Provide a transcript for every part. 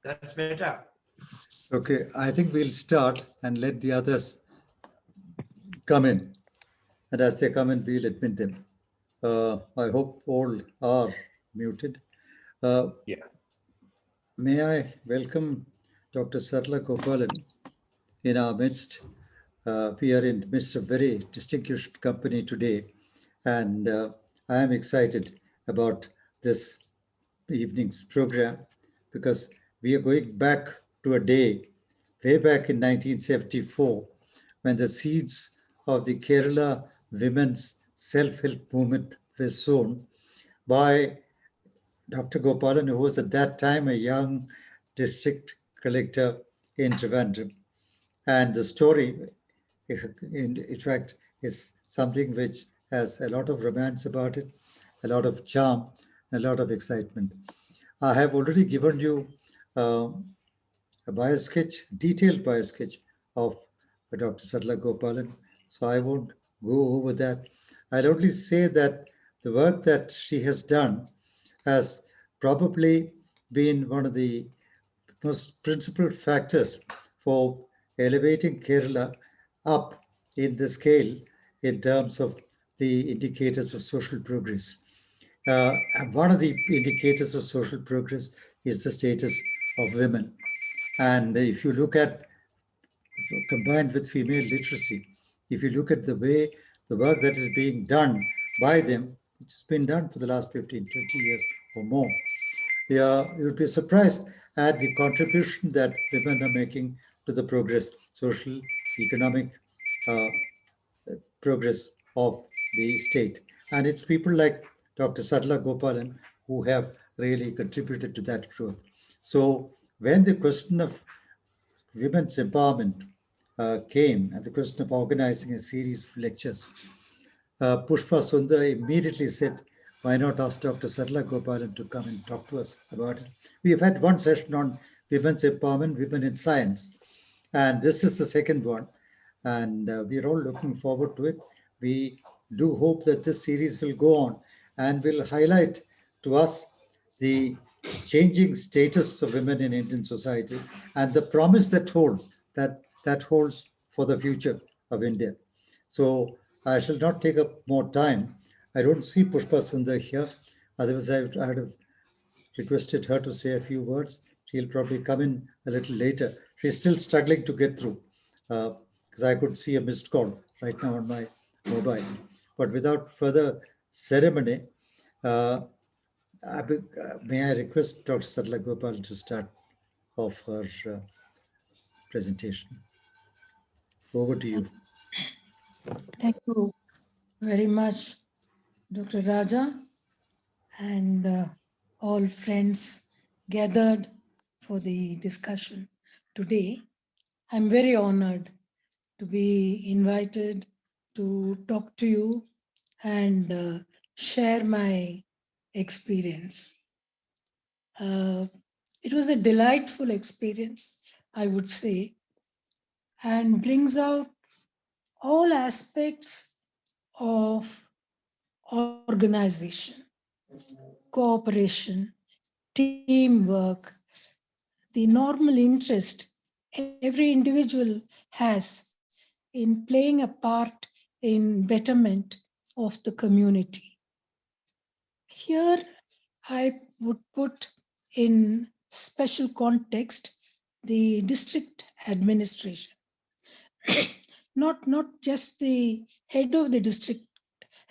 That's better. Okay, I think we'll start and let the others come in. And as they come in, we'll admit them. I hope all are muted. Uh, Yeah. may I welcome Dr. Sarla Gopalan in our midst. We are in the midst of very distinguished company today, and I am excited about this evening's program because we are going back to a day way back in 1974 when the seeds of the Kerala women's self-help movement were sown by Dr. Gopalan, who was at that time a young district collector in Trivandrum. And the story, in fact, is something which has a lot of romance about it, a lot of charm, a lot of excitement. I have already given you a bio sketch, detailed bio sketch of Dr. Sarla Gopalan, so I won't go over that. I'll only say that the work that she has done has probably been one of the most principal factors for elevating Kerala up in the scale in terms of the indicators of social progress. And one of the indicators of social progress is the status of women. And if you look at combined with female literacy, if you look at the way the work that is being done by them, which has been done for the last 15, 20 years or more, yeah, you'd be surprised at the contribution that women are making to the progress, social, economic uh, progress of the state. And it's people like Dr. Sarla Gopalan who have really contributed to that growth. So when the question of women's empowerment came and the question of organizing a series of lectures, Pushpa Sundar immediately said, why not ask Dr. Sarla Gopalan to come and talk to us about it? We have had one session on women's empowerment, women in science, and this is the second one. And we are all looking forward to it. We do hope that this series will go on and will highlight to us the changing status of women in Indian society and the promise that holds for the future of India. So I shall not take up more time. I don't see Pushpa Sundar here. Otherwise, I'd have requested her to say a few words. She'll probably come in a little later. She's still struggling to get through because I could see a missed call right now on my mobile. But without further ceremony, uh, may I request Dr. Sarla Gopal to start off her presentation? Over to you. Thank you very much, Dr. Raja, and all friends gathered for the discussion today. I'm very honored to be invited to talk to you and share my experience. It was a delightful experience, I would say, and brings out all aspects of organization, cooperation, teamwork, the normal interest every individual has in playing a part in betterment of the community. Here, I would put in special context the district administration, not just the head of the district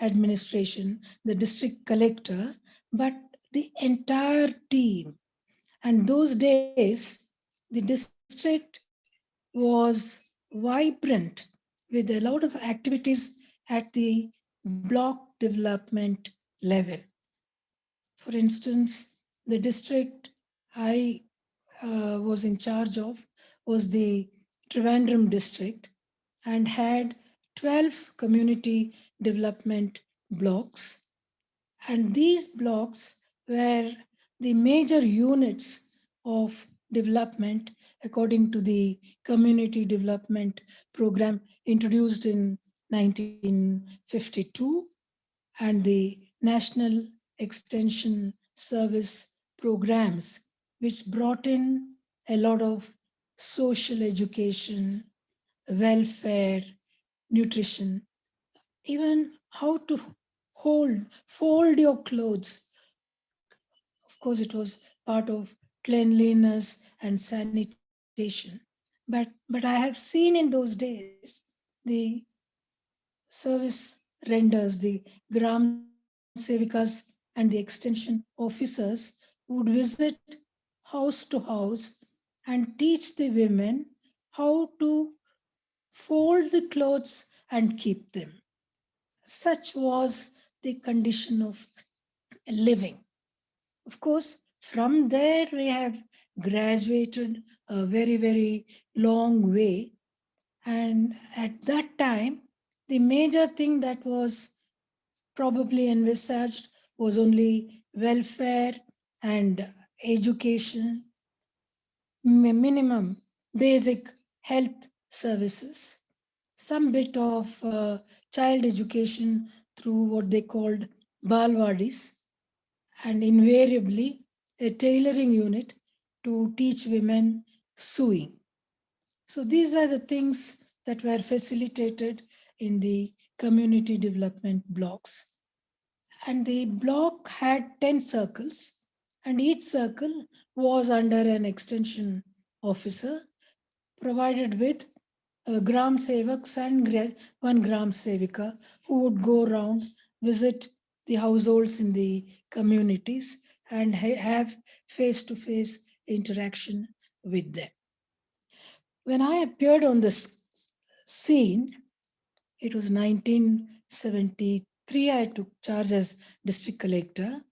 administration, the district collector, but the entire team. And those days, the district was vibrant with a lot of activities at the block development level. For instance, the district I was in charge of was the Trivandrum district and had 12 community development blocks. And these blocks were the major units of development according to the community development program introduced in 1952 and the National Extension Service programs, which brought in a lot of social education, welfare, nutrition, even how to fold your clothes. Of course, it was part of cleanliness and sanitation. But I have seen in those days the service renders, the Gram Sevikas and the extension officers would visit house to house and teach the women how to fold the clothes and keep them. Such was the condition of living. Of course, from there we have graduated a very, very long way. And at that time, the major thing that was probably envisaged was only welfare and education, minimum basic health services, some bit of child education through what they called balwadis, and invariably a tailoring unit to teach women sewing. So these were the things that were facilitated in the community development blocks. And the block had 10 circles, and each circle was under an extension officer provided with gram sevaks and one gram sevika who would go around, visit the households in the communities, and have face to face interaction with them. When I appeared on the scene, it was 1973, I took charge as district collector,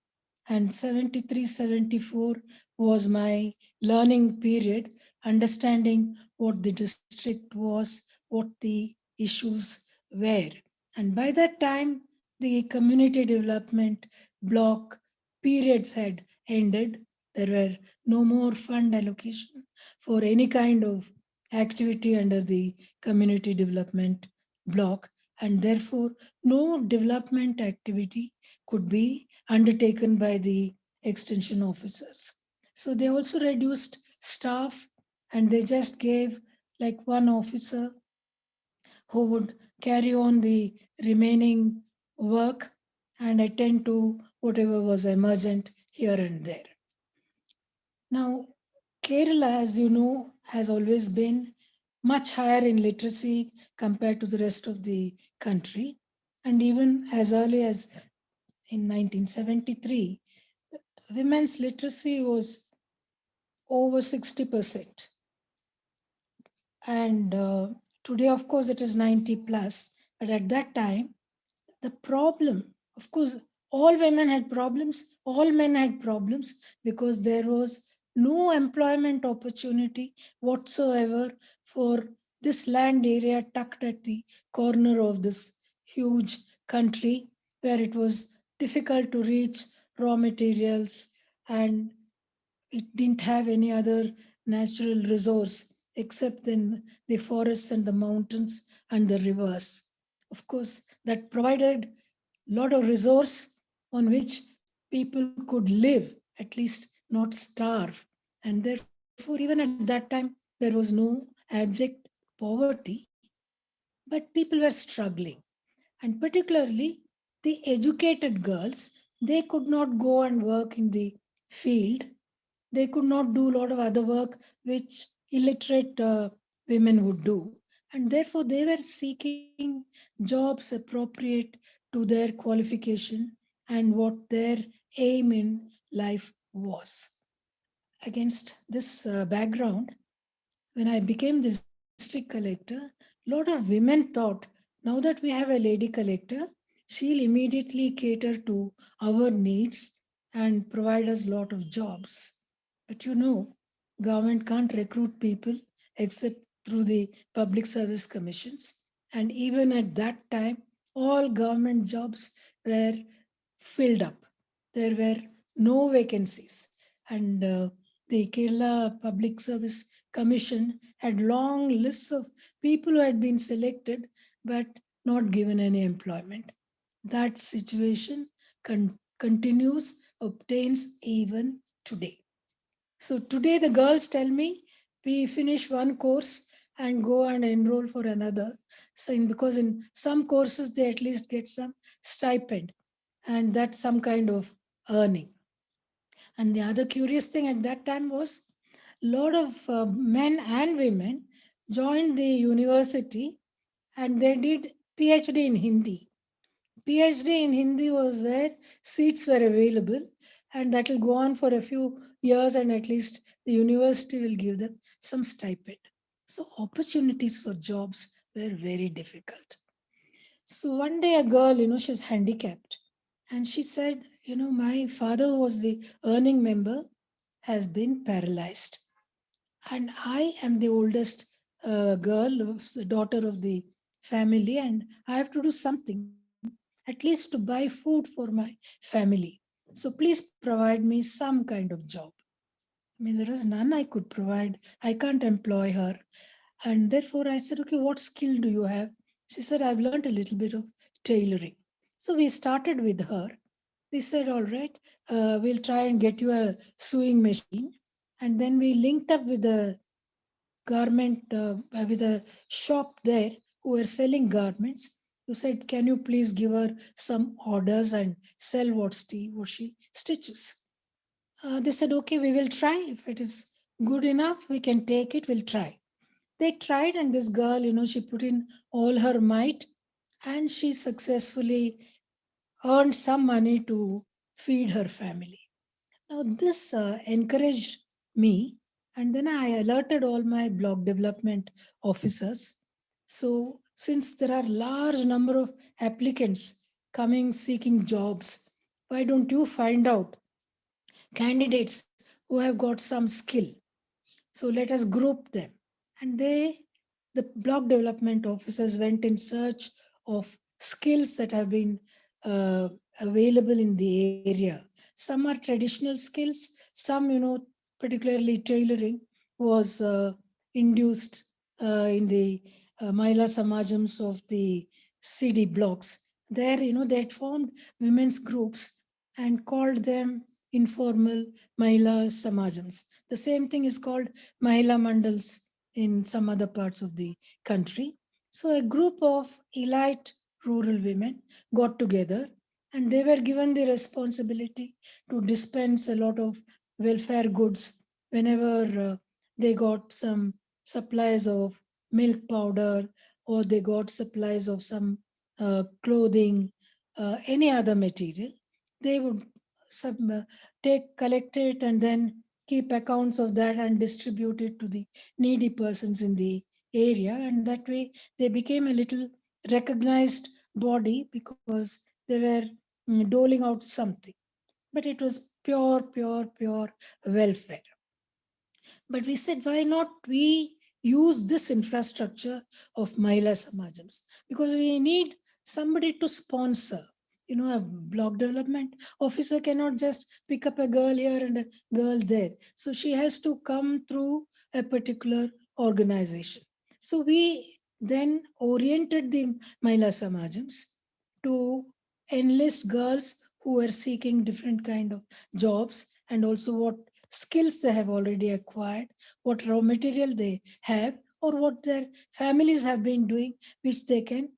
and 73-74 was my learning period, understanding what the district was, what the issues were. And by that time, the community development block periods had ended. There were no more fund allocation for any kind of activity under the community development block, and therefore no development activity could be undertaken by the extension officers. So they also reduced staff, and they just gave like one officer who would carry on the remaining work and attend to whatever was emergent here and there. Now, Kerala, as you know, has always been much higher in literacy compared to the rest of the country. And even as early as in 1973, women's literacy was over 60%. And today, of course, it is 90 plus. But at that time, the problem, of course, all women had problems, all men had problems, because there was no employment opportunity whatsoever for this land area tucked at the corner of this huge country, where it was difficult to reach raw materials, and it didn't have any other natural resource except then the forests and the mountains and the rivers. Of course, that provided a lot of resource on which people could live, at least not starve. And therefore, even at that time, there was no abject poverty, but people were struggling. And particularly the educated girls, they could not go and work in the field. They could not do a lot of other work which illiterate women would do. And therefore, they were seeking jobs appropriate to their qualification and what their aim in life was. Against this background, when I became district collector, a lot of women thought, now that we have a lady collector, she'll immediately cater to our needs and provide us a lot of jobs. But you know, government can't recruit people except through the public service commissions. And even at that time, all government jobs were filled up. There were no vacancies. And the Kerala Public Service Commission had long lists of people who had been selected but not given any employment. That situation continues, obtains even today. So today the girls tell me we finish one course and go and enroll for another. So because in some courses they at least get some stipend, and that's some kind of earning. And the other curious thing at that time was a lot of men and women joined the university and they did PhD in Hindi. PhD in Hindi was where seats were available, and that will go on for a few years, and at least the university will give them some stipend. So, opportunities for jobs were very difficult. So, one day a girl, she's handicapped, and she said, my father, who was the earning member, has been paralyzed, and I am the oldest girl, the daughter of the family, and I have to do something at least to buy food for my family. So please provide me some kind of job. I mean, there is none I could provide. I can't employ her. And therefore I said, okay, what skill do you have? She said, I've learned a little bit of tailoring. So we started with her. We said, all right, we'll try and get you a sewing machine. And then we linked up with a garment, with a shop there who were selling garments. You said, can you please give her some orders and sell what she stitches? They said, okay, we will try. If it is good enough, we can take it, we'll try. They tried, and this girl, she put in all her might, and she successfully earned some money to feed her family. Now, this encouraged me, and then I alerted all my block development officers. So, since there are large number of applicants coming seeking jobs, why don't you find out candidates who have got some skill? So let us group them. And the block development officers went in search of skills that have been uh, available in the area. Some are traditional skills, some, particularly tailoring was induced in the Mahila Samajams of the CD blocks. There, they had formed women's groups and called them informal Mahila Samajams. The same thing is called Mahila Mandals in some other parts of the country. So a group of elite rural women got together, and they were given the responsibility to dispense a lot of welfare goods whenever they got some supplies of milk powder, or they got supplies of some clothing, any other material. They would sub, collect it, and then keep accounts of that and distribute it to the needy persons in the area. And that way they became a little recognized body because they were doling out something, but it was pure welfare. But we said, why not we use this infrastructure of Mahila Samajams? Because we need somebody to sponsor. A block development officer cannot just pick up a girl here and a girl there. So she has to come through a particular organization. So we then oriented the Mahila Samajams to enlist girls who were seeking different kind of jobs, and also what skills they have already acquired, what raw material they have, or what their families have been doing, which they can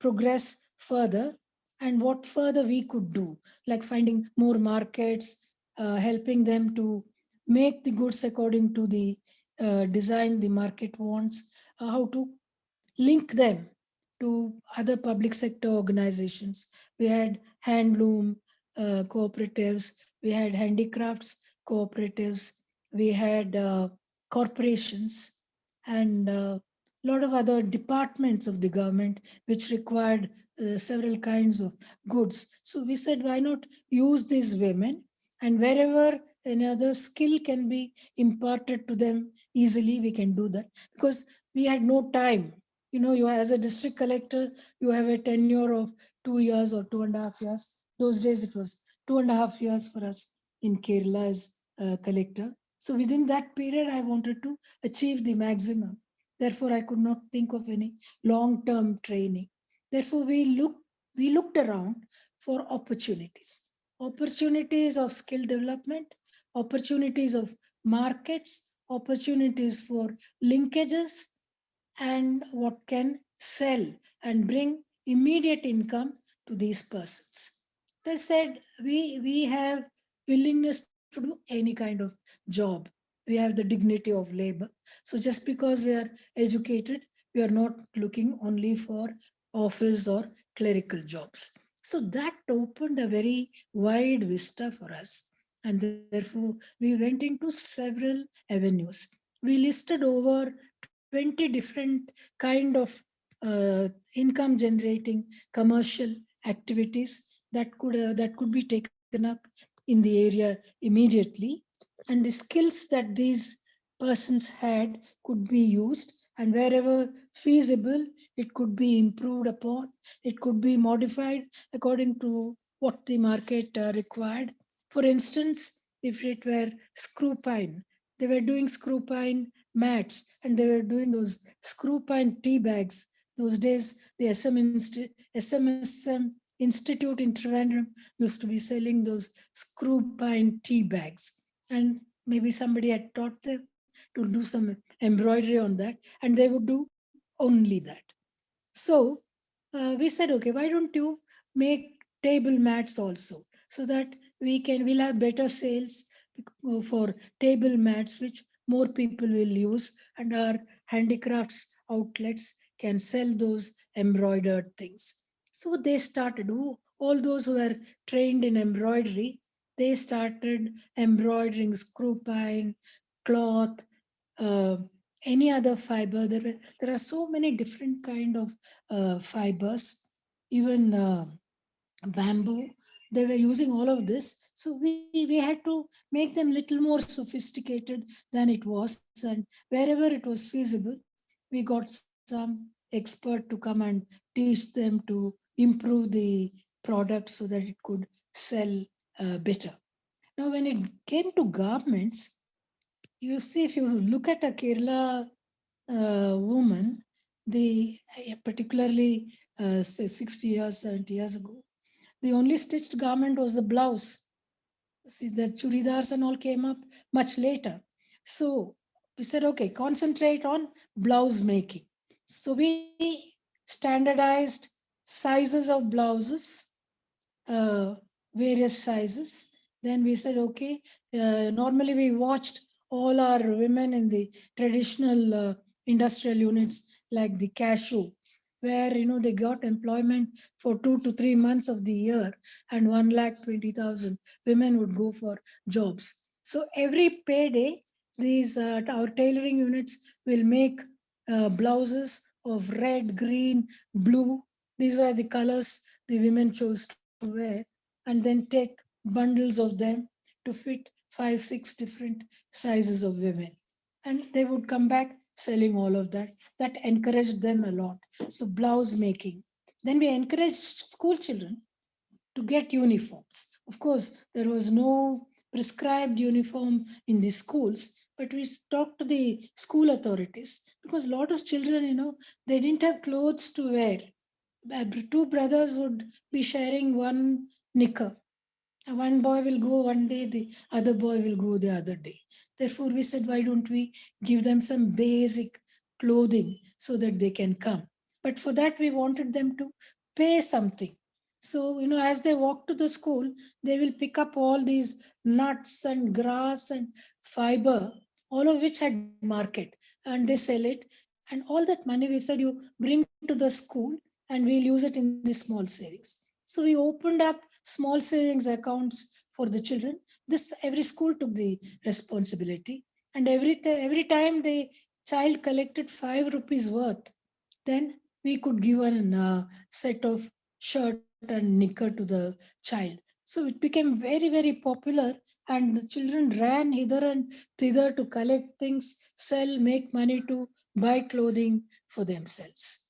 progress further, and what further we could do, like finding more markets, helping them to make the goods according to the design the market wants, how to link them to other public sector organizations. We had handloom cooperatives, we had handicrafts cooperatives, we had corporations, and a lot of other departments of the government which required several kinds of goods. So we said, why not use these women, and wherever another skill can be imparted to them easily, we can do that, because we had no time. You as a district collector, you have a tenure of 2 years or 2.5 years. Those days it was 2.5 years for us in Kerala as collector. So within that period, I wanted to achieve the maximum. Therefore, I could not think of any long-term training. Therefore, we looked around for opportunities of skill development, opportunities of markets, opportunities for linkages, and what can sell and bring immediate income to these persons. They said, we have willingness to do any kind of job. We have the dignity of labor. So just because we are educated, we are not looking only for office or clerical jobs. So that opened a very wide vista for us. And therefore, we went into several avenues. We listed over 20 different kind of income generating commercial activities that could be taken up in the area immediately, and the skills that these persons had could be used, and wherever feasible it could be improved upon, it could be modified according to what the market required. For instance, if it were screw pine, they were doing screw pine mats, and they were doing those screw pine tea bags. Those days, the SMSM Institute in Trivandrum used to be selling those screw pine tea bags. And maybe somebody had taught them to do some embroidery on that, and they would do only that. So we said, okay, why don't you make table mats also, so that we'll have better sales for table mats, which more people will use, and our handicrafts outlets can sell those embroidered things. So they started, all those who were trained in embroidery, they started embroidering screw pine, cloth, uh, any other fiber. There are so many different kind of fibers, even bamboo. They were using all of this, so we had to make them little more sophisticated than it was, and wherever it was feasible, we got some expert to come and teach them to improve the product so that it could sell better. Now when it came to garments, you see, if you look at a Kerala woman, the particularly say 60 years, 70 years ago, the only stitched garment was the blouse. See, the churidars and all came up much later. So we said, okay, concentrate on blouse making. So we standardized sizes of blouses, uh, various sizes. Then we said, okay, normally we watched all our women in the traditional industrial units like the cashew, where they got employment for 2 to 3 months of the year, and 1,20,000 women would go for jobs. So every payday, these our tailoring units will make blouses of red, green, blue. These were the colors the women chose to wear, and then take bundles of them to fit 5, 6 different sizes of women. And they would come back selling all of that. That encouraged them a lot. So, blouse making. Then we encouraged school children to get uniforms. Of course, there was no prescribed uniform in the schools, but we talked to the school authorities, because a lot of children, they didn't have clothes to wear. Two brothers would be sharing one knicker. One boy will go one day, the other boy will go the other day. Therefore, we said, why don't we give them some basic clothing so that they can come? But for that, we wanted them to pay something. So, as they walk to the school, they will pick up all these nuts and grass and fiber, all of which had market, and they sell it. And all that money, we said, you bring to the school and we'll use it in the small savings. So we opened up small savings accounts for the children. This every school took the responsibility, and every time the child collected 5 rupees worth, then we could give a set of shirt and knicker to the child. So it became very, very popular, and the children ran hither and thither to collect things, sell, make money to buy clothing for themselves.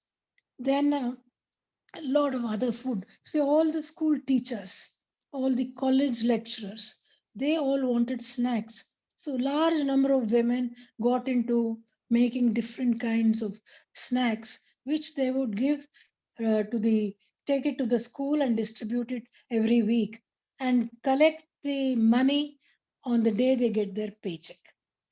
Then a lot of other food. See, all the school teachers, all the college lecturers, they all wanted snacks. So large number of women got into making different kinds of snacks, which they would give to the take it to the school and distribute it every week, and collect the money on the day they get their paycheck.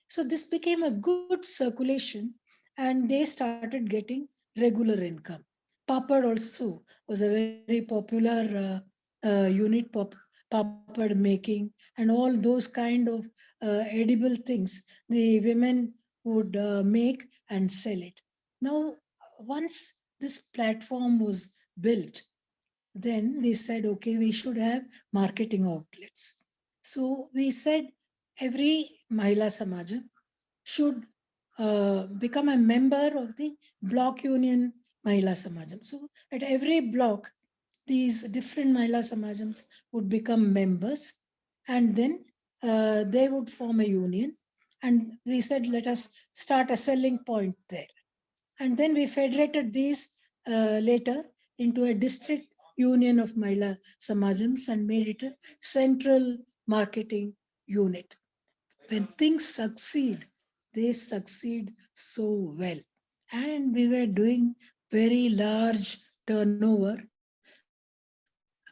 So this became a good circulation, and they started getting regular income. Papad also was a very popular unit, papad making, and all those kind of edible things the women would make and sell it. Now, once this platform was built, then we said, okay, we should have marketing outlets. So we said every Mahila Samajam should become a member of the block union Mahila Samajam. So at every block, these different Mahila Samajams would become members, and then they would form a union. And we said, let us start a selling point there. And then we federated these later into a district union of Mahila Samajams and made it a central marketing unit. When things succeed, they succeed so well. And we were doing very large turnover.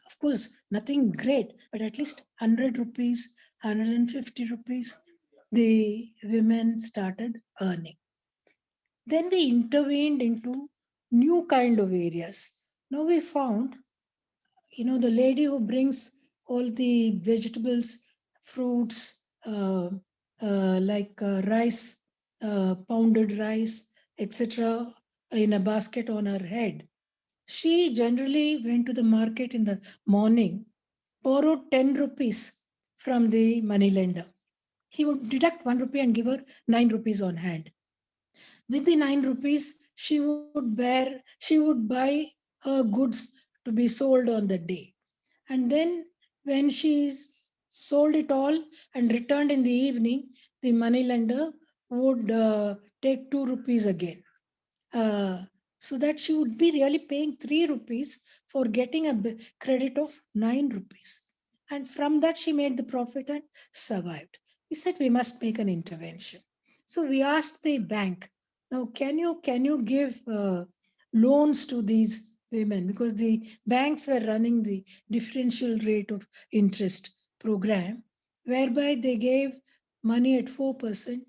Of course, nothing great, but at least 100 rupees, 150 rupees, the women started earning. Then we intervened into new kind of areas. Now we found, the lady who brings all the vegetables, fruits, like rice, pounded rice, etc., in a basket on her head. She generally went to the market in the morning, borrowed 10 rupees from the moneylender. He would deduct 1 rupee and give her 9 rupees on hand. With the 9 rupees, she would buy her goods to be sold on the day. And then when she sold it all and returned in the evening, the moneylender would take 2 rupees again. Uh, so that she would be really paying 3 rupees for getting a credit of 9 rupees. And from that, she made the profit and survived. We said we must make an intervention. So we asked the bank, now can you give loans to these women, because the banks were running the differential rate of interest program, whereby they gave money at 4%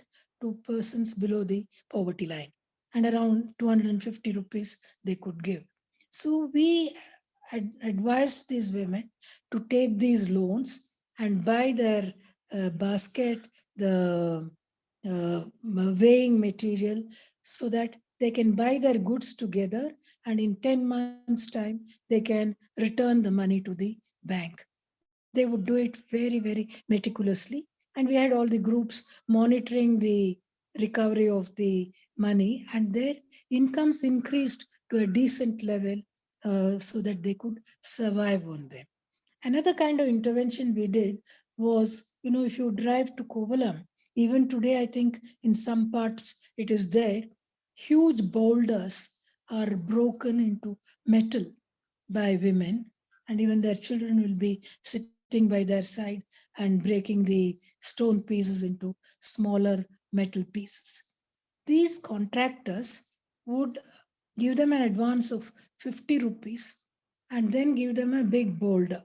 to persons below the poverty line, and around 250 rupees they could give. So we advised these women to take these loans and buy their basket, the weighing material, so that they can buy their goods together, and in 10 months' time, they can return the money to the bank. They would do it very, very meticulously. And we had all the groups monitoring the recovery of the money, and their incomes increased to a decent level, so that they could survive on them. Another kind of intervention we did was, if you drive to Kovalam, even today, I think in some parts it is there, huge boulders are broken into metal by women, and even their children will be sitting by their side and breaking the stone pieces into smaller metal pieces. These contractors would give them an advance of 50 rupees and then give them a big boulder.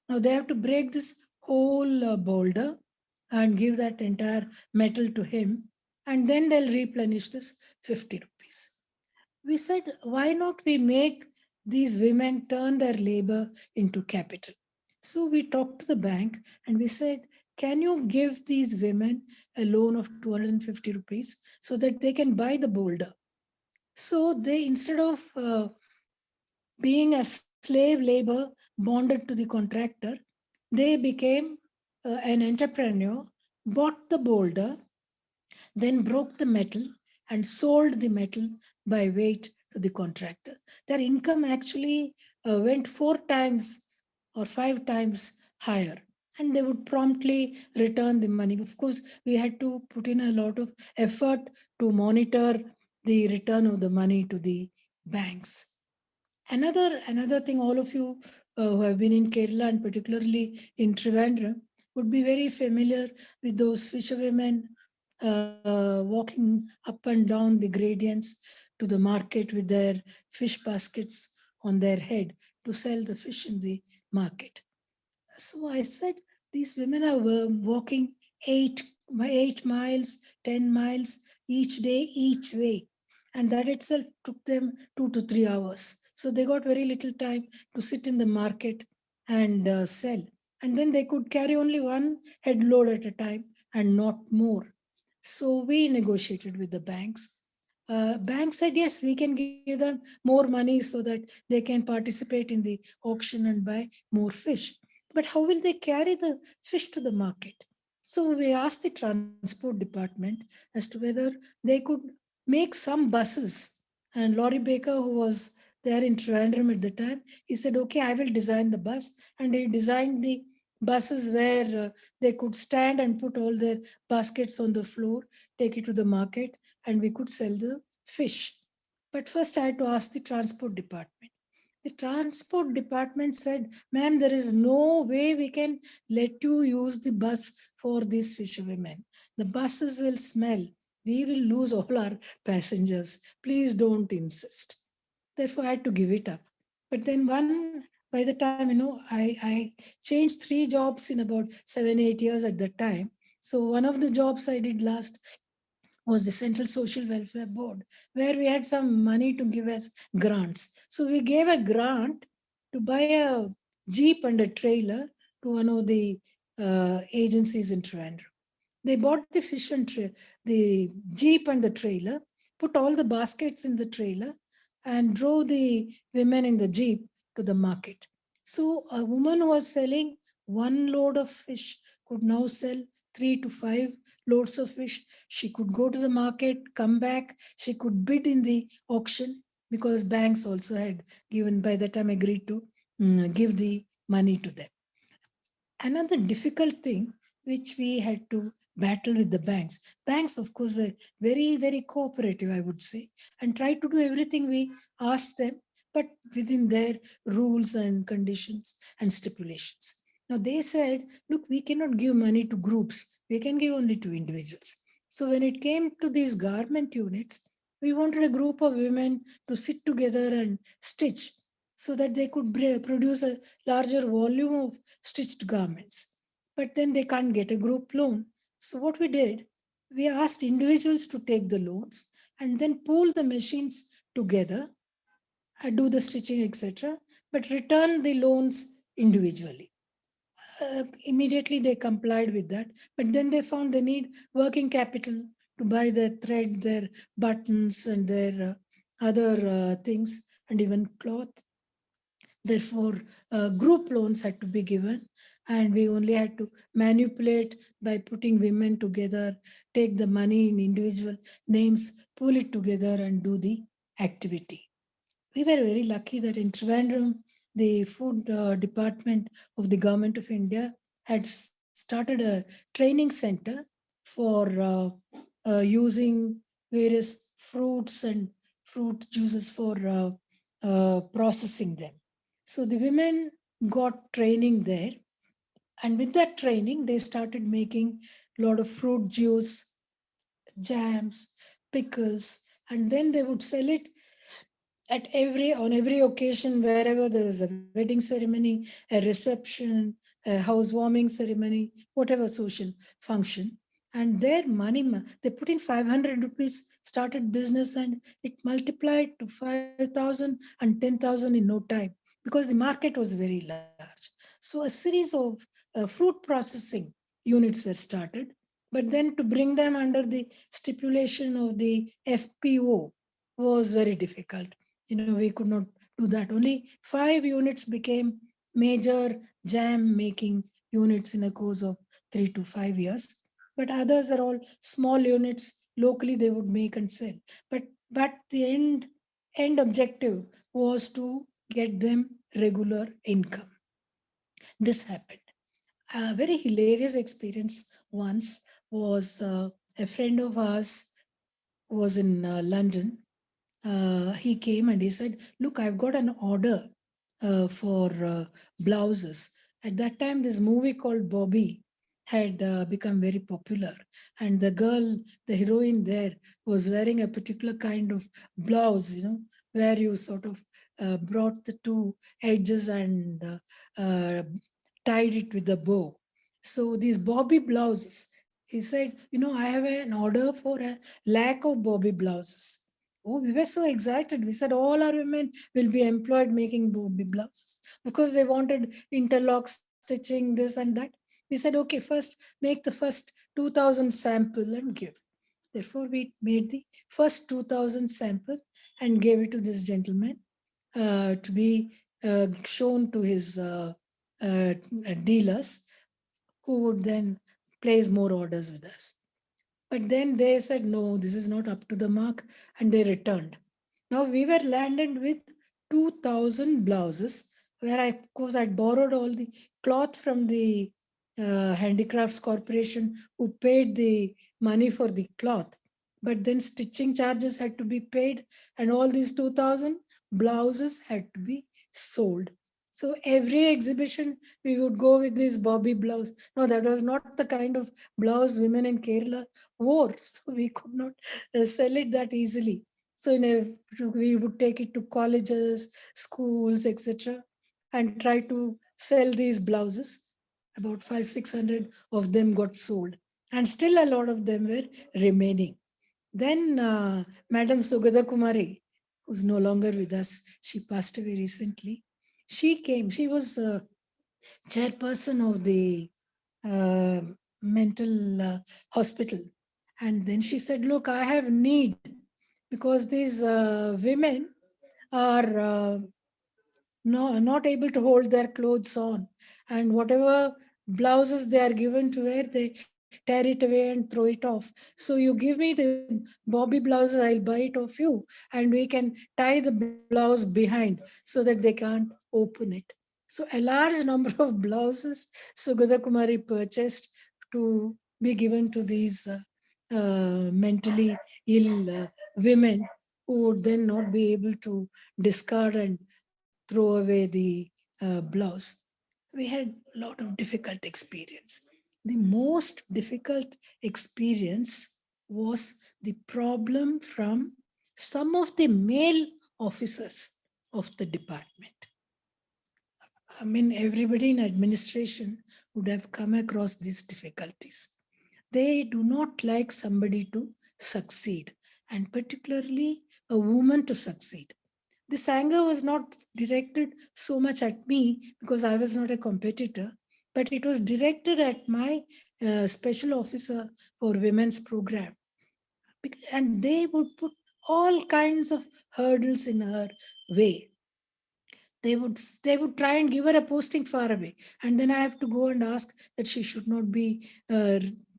Now they have to break this whole boulder and give that entire metal to him, and then they'll replenish this 50 rupees. We said, why not we make these women turn their labor into capital? So we talked to the bank and we said, can you give these women a loan of 250 rupees so that they can buy the boulder? So they, instead of being a slave labor bonded to the contractor, they became an entrepreneur, bought the boulder, then broke the metal and sold the metal by weight to the contractor. Their income actually went 4 times or 5 times higher, and they would promptly return the money. Of course, we had to put in a lot of effort to monitor the return of the money to the banks. Another thing, all of you who have been in Kerala and particularly in Trivandrum would be very familiar with those fisherwomen walking up and down the gradients to the market with their fish baskets on their head to sell the fish in the market. So I said, these women are walking 8 8 miles, 10 miles each day, each way. And that itself took them 2 to 3 hours. So they got very little time to sit in the market and sell. And then they could carry only one head load at a time and not more. So we negotiated with the banks. Banks said, yes, we can give them more money so that they can participate in the auction and buy more fish. But how will they carry the fish to the market? So we asked the transport department as to whether they could make some buses. And Laurie Baker, who was there in Trivandrum at the time, he said, okay, I will design the bus. And he designed the buses where they could stand and put all their baskets on the floor, take it to the market, and we could sell the fish. But first, I had to ask the transport department. The transport department said, ma'am, there is no way we can let you use the bus for these fisherwomen. The buses will smell. We will lose all our passengers. Please don't insist. Therefore, I had to give it up. But then by the time, I changed 3 jobs in about 7, 8 years at that time. So one of the jobs I did last was the Central Social Welfare Board, where we had some money to give as grants. So we gave a grant to buy a jeep and a trailer to one of the agencies in Trivandrum. They bought the fish and the jeep and the trailer, put all the baskets in the trailer, and drove the women in the jeep to the market. So a woman who was selling one load of fish could now sell 3 to 5 loads of fish. She could go to the market, come back. She could bid in the auction because banks also had given, by the time, agreed to give the money to them. Another difficult thing which we had to battle with the banks. Banks, of course, were very, very cooperative, I would say, and tried to do everything we asked them, but within their rules and conditions and stipulations. Now, they said, look, we cannot give money to groups, we can give only to individuals. So, when it came to these garment units, we wanted a group of women to sit together and stitch so that they could produce a larger volume of stitched garments. But then they can't get a group loan. So what we did, we asked individuals to take the loans and then pool the machines together, do the stitching, etc., but return the loans individually. Immediately they complied with that, but then they found they need working capital to buy their thread, their buttons, and their other things, and even cloth. Therefore, group loans had to be given, and we only had to manipulate by putting women together, take the money in individual names, pull it together, and do the activity. We were very lucky that in Trivandrum, the food department of the government of India had started a training center for using various fruits and fruit juices for processing them. So the women got training there, and with that training, they started making a lot of fruit juice, jams, pickles, and then they would sell it at every occasion, wherever there was a wedding ceremony, a reception, a housewarming ceremony, whatever social function. And their money, they put in 500 rupees, started business, and it multiplied to 5,000 and 10,000 in no time because the market was very large. So a series of fruit processing units were started, but then to bring them under the stipulation of the FPO was very difficult. We could not do that. Only 5 units became major jam making units in a course of 3 to 5 years, but others are all small units. Locally they would make and sell, but the end objective was to get them regular income. This happened. A very hilarious experience once was a friend of ours was in London. He came and he said, look, I've got an order for blouses. At that time, this movie called Bobby had become very popular. And the girl, the heroine there, was wearing a particular kind of blouse, where you sort of brought the two edges and tied it with a bow. So these Bobby blouses, He said, I have an order for a lakh of Bobby blouses. Oh, we were so excited. We said all our women will be employed making Bobby blouses because they wanted interlock stitching, this and that. We said, okay, first make the first 2000 sample and give. Therefore, we made the first 2000 sample and gave it to this gentleman to be shown to his dealers, who would then place more orders with us. But then they said, no, this is not up to the mark, and they returned. Now we were landed with 2000 blouses, where I, of course, I borrowed all the cloth from the Handicrafts Corporation, who paid the money for the cloth. But then stitching charges had to be paid, and all these 2000 blouses had to be sold. So every exhibition we would go with this Bobby blouse. No, that was not the kind of blouse women in Kerala wore. So we could not sell it that easily. So we would take it to colleges, schools, etc., and try to sell these blouses. About 500-600 of them got sold, and still a lot of them were remaining. Then Madam Sugada Kumari, who's no longer with us, she passed away recently. She came. She was chairperson of the uh, mental hospital, and then she said, "Look, I have need because these women are not able to hold their clothes on, and whatever blouses they are given to wear, they tear it away and throw it off. So you give me the Bobby blouses, I'll buy it of you, and we can tie the blouse behind so that they can't open it." So a large number of blouses Sugata Kumari purchased to be given to these mentally ill women, who would then not be able to discard and throw away the blouse. We had a lot of difficult experience. The most difficult experience was the problem from some of the male officers of the department. I mean, everybody in administration would have come across these difficulties. They do not like somebody to succeed, and particularly a woman to succeed. This anger was not directed so much at me because I was not a competitor, but it was directed at my special officer for women's program. And they would put all kinds of hurdles in her way. They would try and give her a posting far away, and then I have to go and ask that she should not be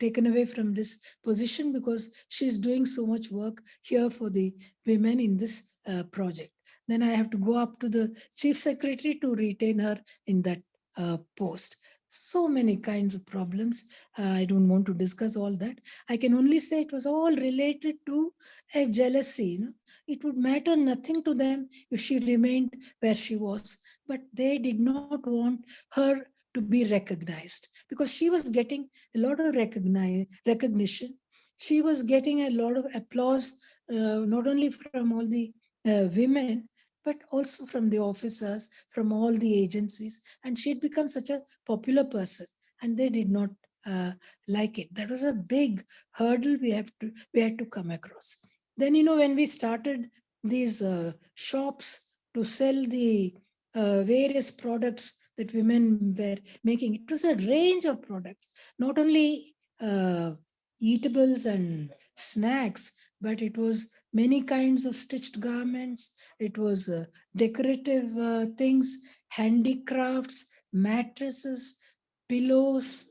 taken away from this position because she's doing so much work here for the women in this project. Then I have to go up to the chief secretary to retain her in that post. So many kinds of problems. I don't want to discuss all that. I can only say it was all related to a jealousy. It would matter nothing to them if she remained where she was, but they did not want her to be recognized because she was getting a lot of recognition. She was getting a lot of applause, not only from all the women, but also from the officers, from all the agencies. And she had become such a popular person, and they did not like it. That was a big hurdle we had to come across. Then, when we started these shops to sell the various products that women were making, it was a range of products, not only eatables and snacks, but it was many kinds of stitched garments. It was decorative things, handicrafts, mattresses, pillows,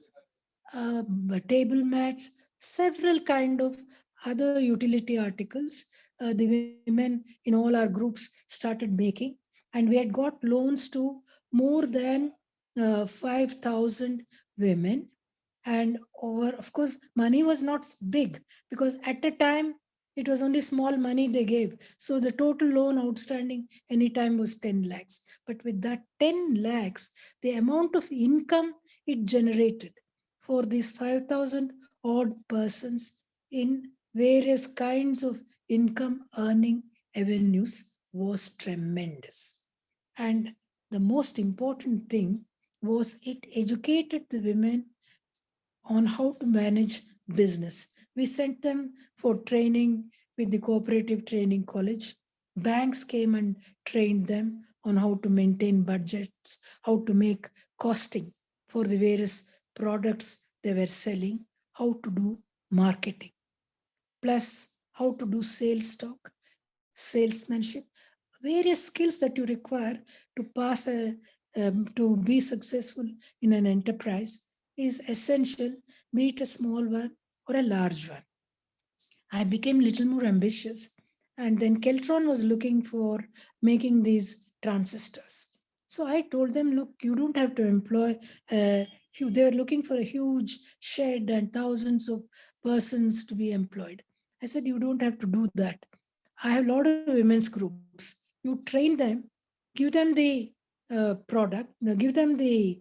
uh, table mats, several kind of other utility articles. The women in all our groups started making, and we had got loans to more than 5,000 women. And over, of course, money was not big because at the time it was only small money they gave. So the total loan outstanding anytime was 10 lakhs. But with that 10 lakhs, the amount of income it generated for these 5,000 odd persons in various kinds of income earning avenues was tremendous. And the most important thing was it educated the women on how to manage business. We sent them for training with the cooperative training college. Banks came and trained them on how to maintain budgets, how to make costing for the various products they were selling, how to do marketing, plus how to do sales talk, salesmanship, various skills that you require to to be successful in an enterprise is essential, be it a small one or a large one. I became a little more ambitious, and then Keltron was looking for making these transistors. So I told them, look, you don't have to employ. They were looking for a huge shed and thousands of persons to be employed. I said, you don't have to do that. I have a lot of women's groups. You train them, give them the product, give them the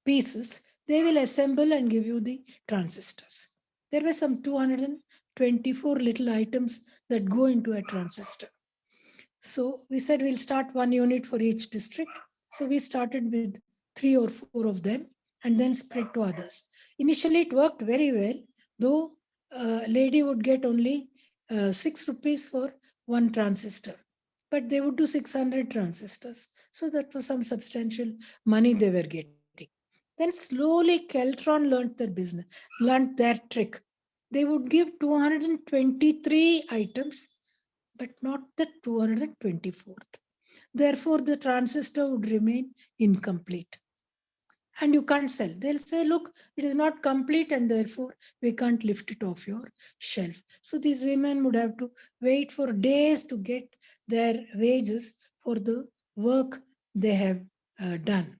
pieces, they will assemble and give you the transistors. There were some 224 little items that go into a transistor. So we said we'll start one unit for each district. So we started with 3 or 4 of them and then spread to others. Initially, it worked very well, though a lady would get only 6 rupees for one transistor, but they would do 600 transistors. So that was some substantial money they were getting. Then slowly Keltron learned their business, learned their trick. They would give 223 items, but not the 224th. Therefore, the transistor would remain incomplete. And you can't sell. They'll say, look, it is not complete, and therefore we can't lift it off your shelf. So these women would have to wait for days to get their wages for the work they have done.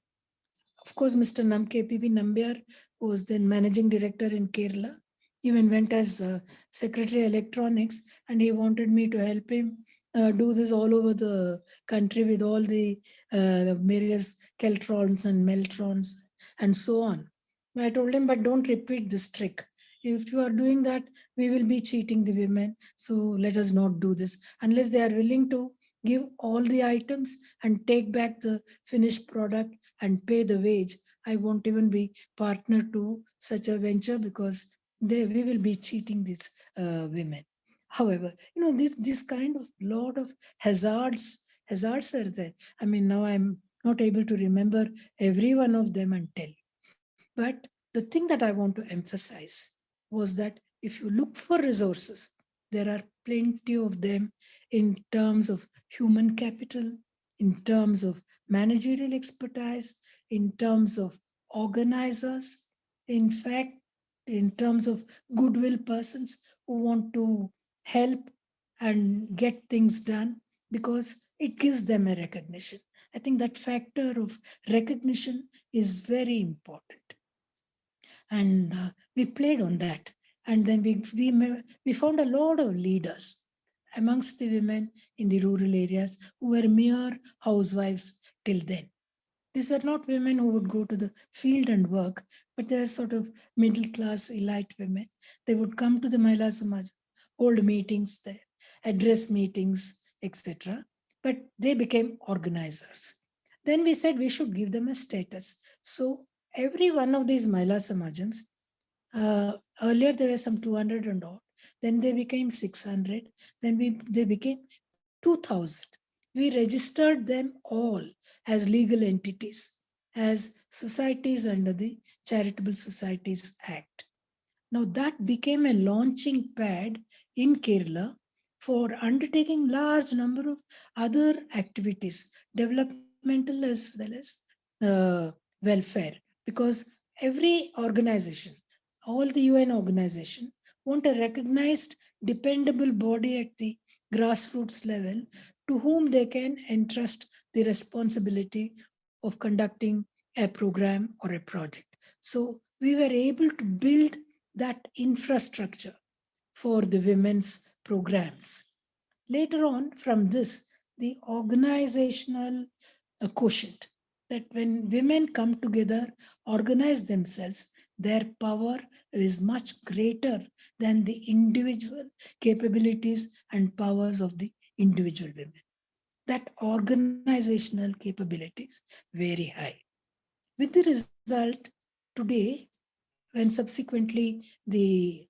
Of course, Mr. KPP Nambiar was then managing director in Kerala. Even went as secretary electronics, and he wanted me to help him do this all over the country with all the various Keltrons and Meltrons and so on. I told him, but don't repeat this trick. If you are doing that, we will be cheating the women. So let us not do this unless they are willing to give all the items and take back the finished product and pay the wage. I won't even be partner to such a venture because we will be cheating these women. However, this kind of lot of hazards were there. I mean, now I'm not able to remember every one of them and tell. But the thing that I want to emphasize was that if you look for resources, there are plenty of them in terms of human capital, in terms of managerial expertise, in terms of organizers, in fact, in terms of goodwill persons who want to help and get things done because it gives them a recognition. I think that factor of recognition is very important. And we played on that. And then we found a lot of leaders amongst the women in the rural areas who were mere housewives till then. These were not women who would go to the field and work, but they were sort of middle class elite women. They would come to the Mahila Samaj, hold meetings there, address meetings, etc. But they became organizers. Then we said we should give them a status. So every one of these Mahila Samajams, earlier there were some 200 and odd, then they became 600, then they became 2000. We registered them all as legal entities, as societies under the Charitable Societies Act. Now that became a launching pad in Kerala for undertaking large number of other activities, developmental as well as welfare, because every organization, all the UN organization, want a recognized, dependable body at the grassroots level to whom they can entrust the responsibility of conducting a program or a project. So we were able to build that infrastructure for the women's programs. Later on, from this, the organizational quotient, that when women come together, organize themselves, their power is much greater than the individual capabilities and powers of the individual women. That organizational capabilities very high. With the result, today, when subsequently the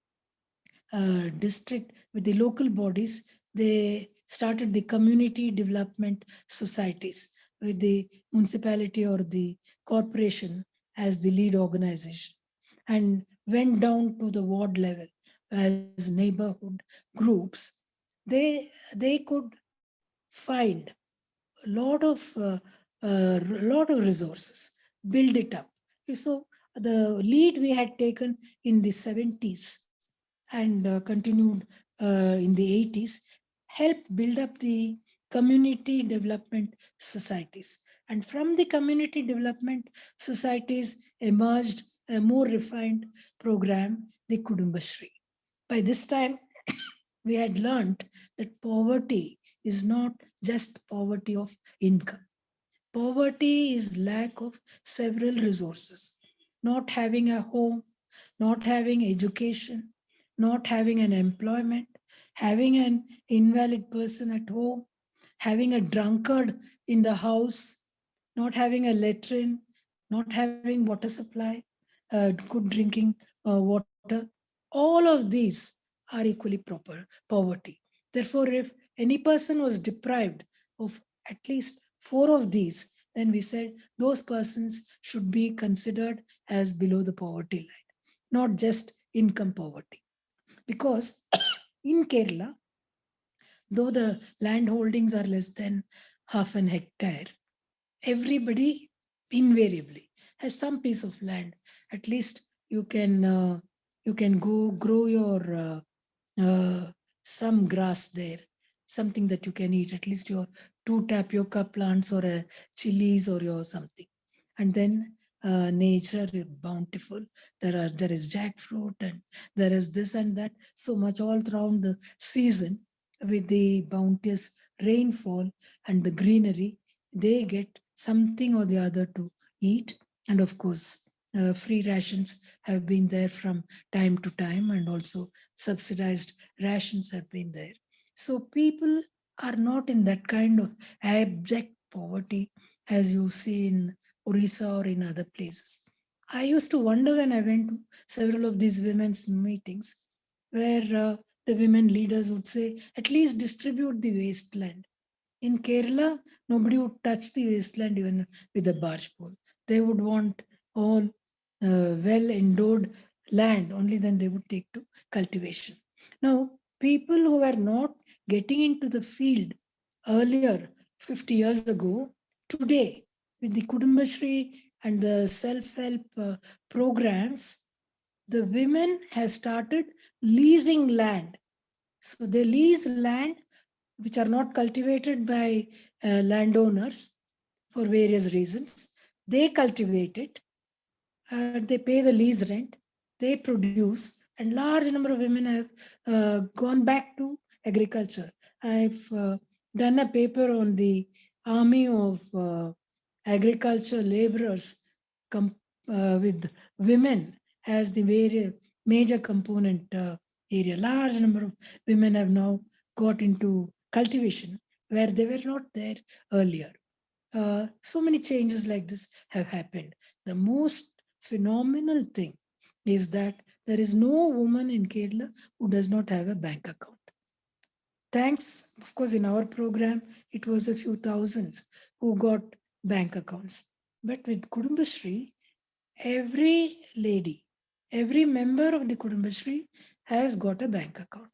district, with the local bodies, they started the community development societies with the municipality or the corporation as the lead organization, and went down to the ward level as neighborhood groups. They could find a lot of resources, build it up. So the lead we had taken in the 70s and continued in the 80s helped build up the community development societies. And from the community development societies emerged a more refined program, the Kudumbashri. By this time, we had learned that poverty is not just poverty of income. Poverty is lack of several resources. Not having a home, not having education, not having an employment, having an invalid person at home, having a drunkard in the house, not having a latrine, not having water supply, good drinking water. All of these are equally proper poverty. Therefore, if any person was deprived of at least four of these, then we said those persons should be considered as below the poverty line, not just income poverty. Because in Kerala, though the land holdings are less than half an hectare, everybody invariably has some piece of land. At least you can go grow your some grass there, something that you can eat, at least your two tapioca plants or a chilies or your something. And then nature is bountiful. There is jackfruit and there is this and that, so much all throughout the season. With the bounteous rainfall and the greenery, they get something or the other to eat. And of course, free rations have been there from time to time, and also subsidized rations have been there. So people are not in that kind of abject poverty as you see in Orissa or in other places. I used to wonder when I went to several of these women's meetings where the women leaders would say, at least distribute the wasteland. In Kerala, nobody would touch the wasteland even with a barge pole. They would want all well endowed land, only then they would take to cultivation. Now, people who were not getting into the field earlier, 50 years ago, today, with the Kudumbashri and the self help programs, the women have started leasing land. So they lease land which are not cultivated by landowners for various reasons. They cultivate it, they pay the lease rent, they produce, and large number of women have gone back to agriculture. I've done a paper on the army of agriculture laborers with women as the very major component area. Large number of women have now got into cultivation where they were not there earlier. So many changes like this have happened. The most phenomenal thing is that there is no woman in Kerala who does not have a bank account. Thanks, of course, in our program, it was a few thousands who got bank accounts. But with Kudumbashri, every lady, every member of the Kudumbashri has got a bank account.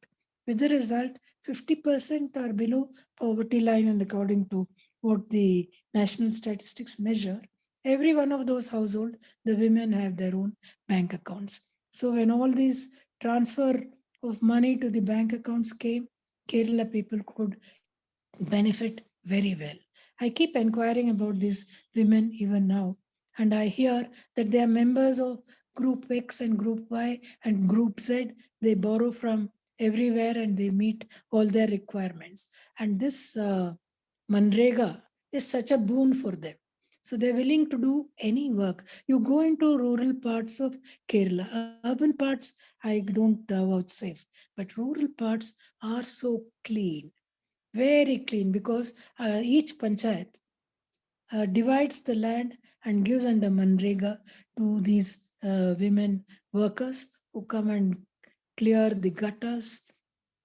With the result, 50% are below poverty line, and according to what the national statistics measure, every one of those households, the women have their own bank accounts. So when all these transfer of money to the bank accounts came, Kerala people could benefit very well. I keep inquiring about these women even now, and I hear that they are members of Group X and Group Y and Group Z. They borrow from everywhere and they meet all their requirements. And this Manrega is such a boon for them. So they're willing to do any work. You go into rural parts of Kerala, urban parts, I don't vouchsafe, but rural parts are so clean, very clean, because each panchayat divides the land and gives under Manrega to these women workers who come and clear the gutters,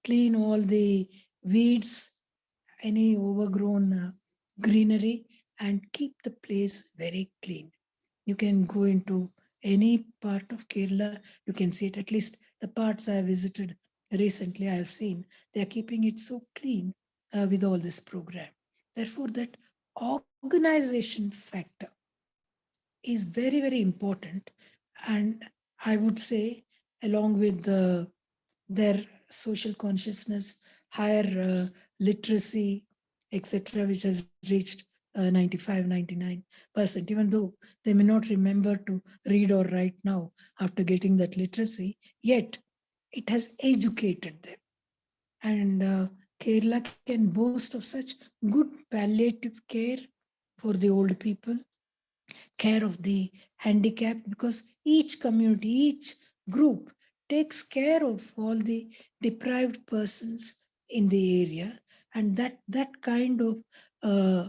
clean all the weeds, any overgrown greenery, and keep the place very clean. You can go into any part of Kerala, you can see it. At least the parts I visited recently, I have seen they are keeping it so clean with all this program. Therefore, that organization factor is very, very important. And I would say, along with their social consciousness, higher literacy, etc., which has reached 95, 99%, even though they may not remember to read or write now after getting that literacy, yet it has educated them. And Kerala can boast of such good palliative care for the old people, care of the handicapped, because each community, each group takes care of all the deprived persons in the area, and that kind of uh,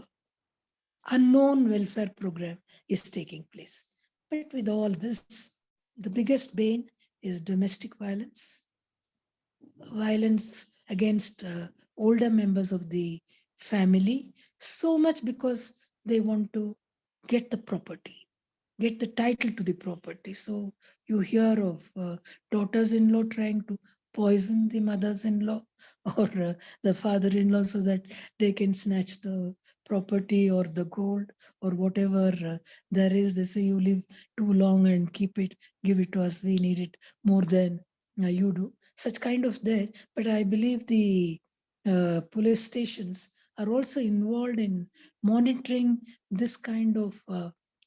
unknown welfare program is taking place. But with all this, the biggest bane is domestic violence against older members of the family, so much because they want to get the property, get the title to the property. So you hear of daughters-in-law trying to poison the mothers-in-law or the father-in-law so that they can snatch the property or the gold or whatever there is. They say you live too long and keep it, give it to us. We need it more than you do. Such kind of there. But I believe the police stations are also involved in monitoring this kind of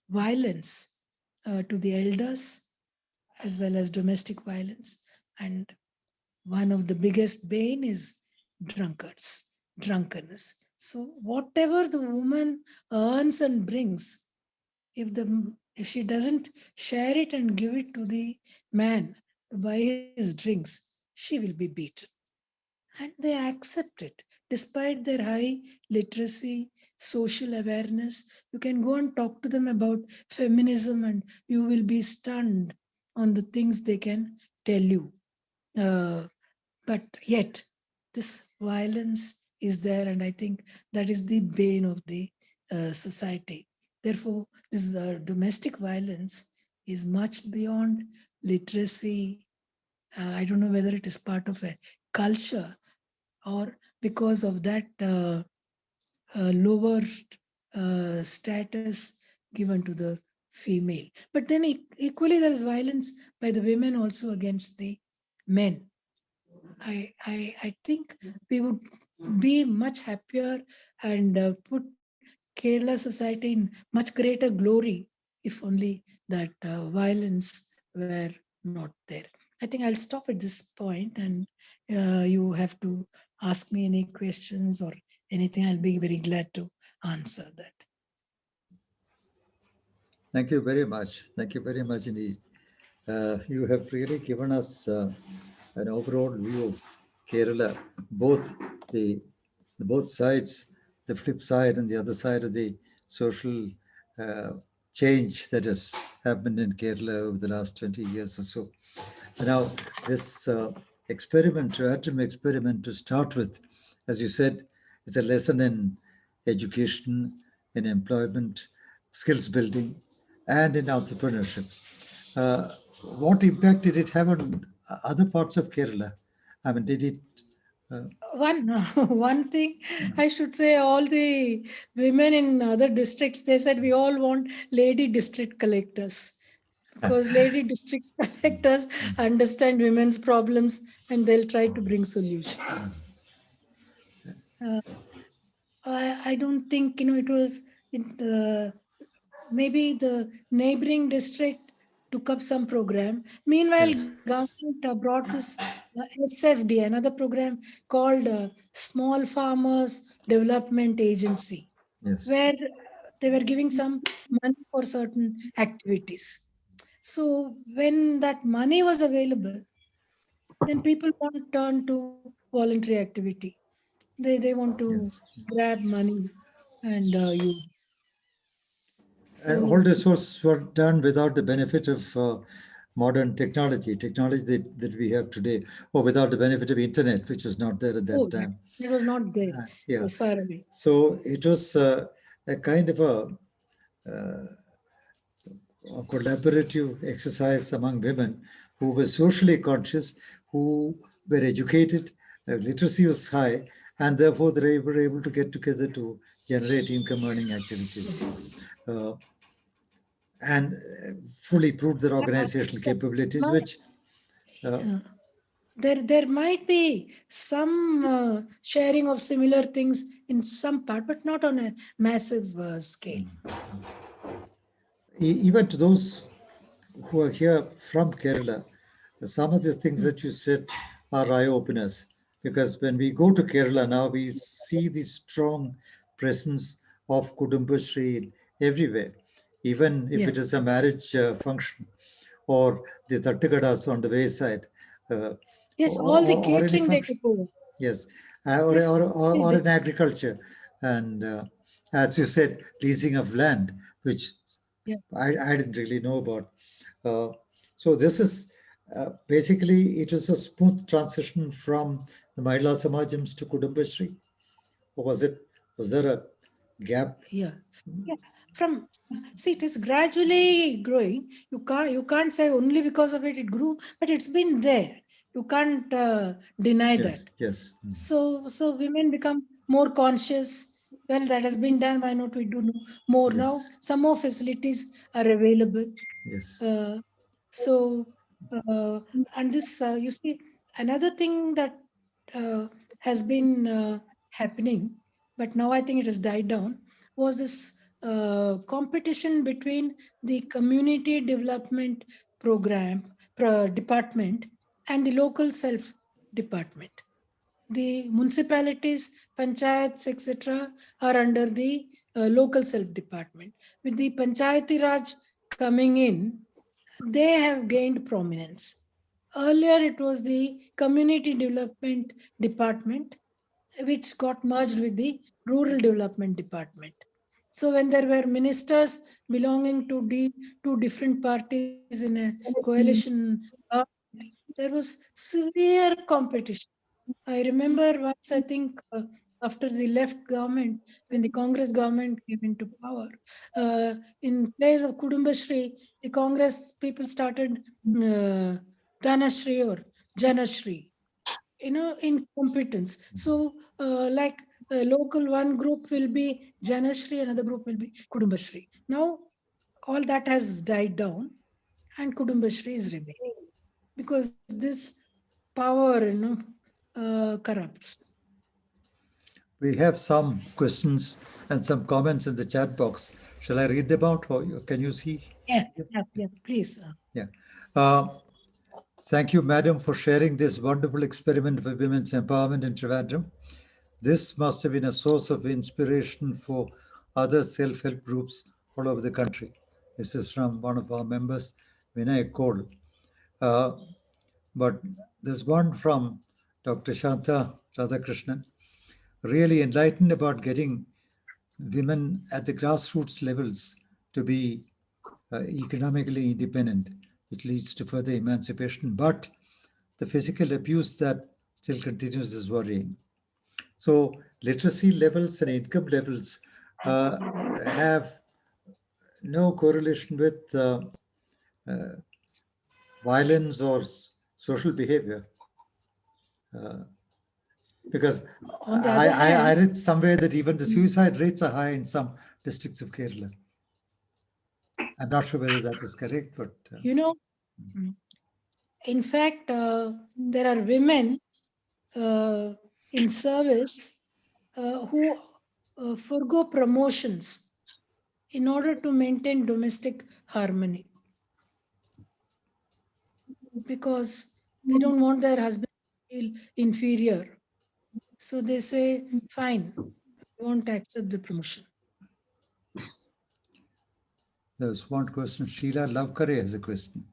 violence to the elders as well as domestic violence. And one of the biggest bane is drunkenness. So whatever the woman earns and brings, if she doesn't share it and give it to the man to buy his drinks, she will be beaten. And they accept it despite their high literacy, social awareness. You can go and talk to them about feminism and you will be stunned on the things they can tell you. uh, but yet this violence is there, and I think that is the bane of the society. Therefore, this domestic violence is much beyond literacy. I don't know whether it is part of a culture or because of that lower status given to the female. But then equally, there is violence by the women also against the men. I think we would be much happier and put Kerala society in much greater glory if only that violence were not there. I think I'll stop at this point, and you have to ask me any questions or anything. I'll be very glad to answer that. Thank you very much. Thank you very much indeed. You have really given us an overall view of Kerala, both the, the both sides, the flip side and the other side of the social uh, change that has happened in Kerala over the last 20 years or so. Now, this Trivandrum experiment to start with, as you said, is a lesson in education, in employment, skills building, and in entrepreneurship. Uh, what impact did it have on other parts of Kerala? I mean, did it? Uh, One one thing I should say, all the women in other districts, they said we all want lady district collectors, because lady district collectors understand women's problems and they'll try to bring solution. Uh, I don't think it was maybe the neighboring district took up some program. Meanwhile, yes, government brought this SFD, another program called Small Farmers Development Agency, yes. where they were giving some money for certain activities. So when that money was available, then people want to turn to voluntary activity. They want to Yes. grab money and use. All So resources were done without the benefit of modern technology that we have today, or without the benefit of internet, which was not there at that Oh, that, time. that was not there. It Yeah. was far away. So it was a kind of a collaborative exercise among women who were socially conscious, who were educated, literacy was high, and therefore they were able to get together to generate income earning activities. Uh, and fully proved their Yeah, organizational capabilities, which uh, uh, there might be some sharing of similar things in some part, but not on a massive scale. even to those who are here from Kerala, some of the things Mm. that you said are eye openers. Because when we go to Kerala now, we see the strong presence of Kudumbashree everywhere, even if Yeah. it is a marriage function or the Tattagadas on the wayside, uh, Yes, all the or any catering they function. took over. Yes, Yes, see, or in agriculture, and as you said, leasing of land, which yeah. I didn't really know about. Uh, so this is basically it is a smooth transition from the Mahila Samajams to Kudumbashree, or was there a gap? Yeah, yeah. From see, it is gradually growing. You can't say only because of it grew, but it's been there. You can't deny Yes, that. yes, So women become more conscious. Well, that has been done. Why not we do more now? yes, Some more facilities are available. yes. Uh, so uh, and this you see another thing that uh, has been happening, but now I think it has died down. Was this competition between the community development program department and the local self department? The municipalities, panchayats, etc., are under the local self department. With the Panchayati Raj coming in, they have gained prominence. Earlier, it was the community development department, which got merged with the rural development department. So, when there were ministers belonging to two different parties in a coalition, there was severe competition. I remember once, I think, after the left government, when the Congress government came into power, in place of Kudumbashri, the Congress people started Dhanashri or Janashri, in competence. So, like local one group will be Janashri, another group will be Kudumbashri. Now, all that has died down, and Kudumbashri is remaining because this power, corrupts. We have some questions and some comments in the chat box. Shall I read them out, or can you see? Yeah, yeah, yeah. Please. Yeah. Uh, Thank you, madam, for sharing this wonderful experiment for women's empowerment in Trivandrum. This must have been a source of inspiration for other self help groups all over the country. This is from one of our members, Vinay Cole. Uh, but there's one from Dr. Shanta Radhakrishnan, really enlightened about getting women at the grassroots levels to be economically independent, which leads to further emancipation. But the physical abuse that still continues is worrying. So, literacy levels and income levels uh, have no correlation with violence or social behavior. Because On the other I hand, read somewhere that even the suicide rates are high in some districts of Kerala. I'm not sure whether that is correct, but you know, mm, in fact, there are women uh, in service who forgo promotions in order to maintain domestic harmony because they don't want their husband to feel inferior. So they say, fine, we won't accept the promotion. there's one question. Sheila Lavkare has a question.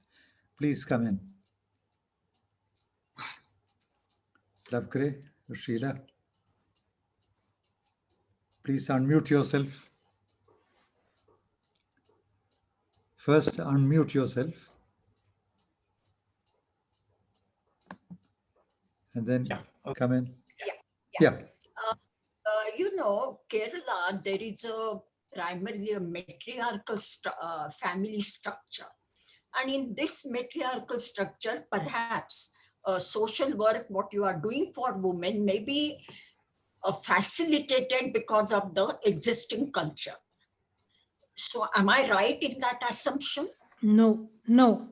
Please come in. Lavkare, Sheila, please unmute yourself. First, unmute yourself. and then come in. Yeah, yeah. Yeah. Kerala, there is a primarily a matriarchal family structure. And in this matriarchal structure, perhaps social work, what you are doing for women, may be facilitated because of the existing culture. So, am I right in that assumption? No, no,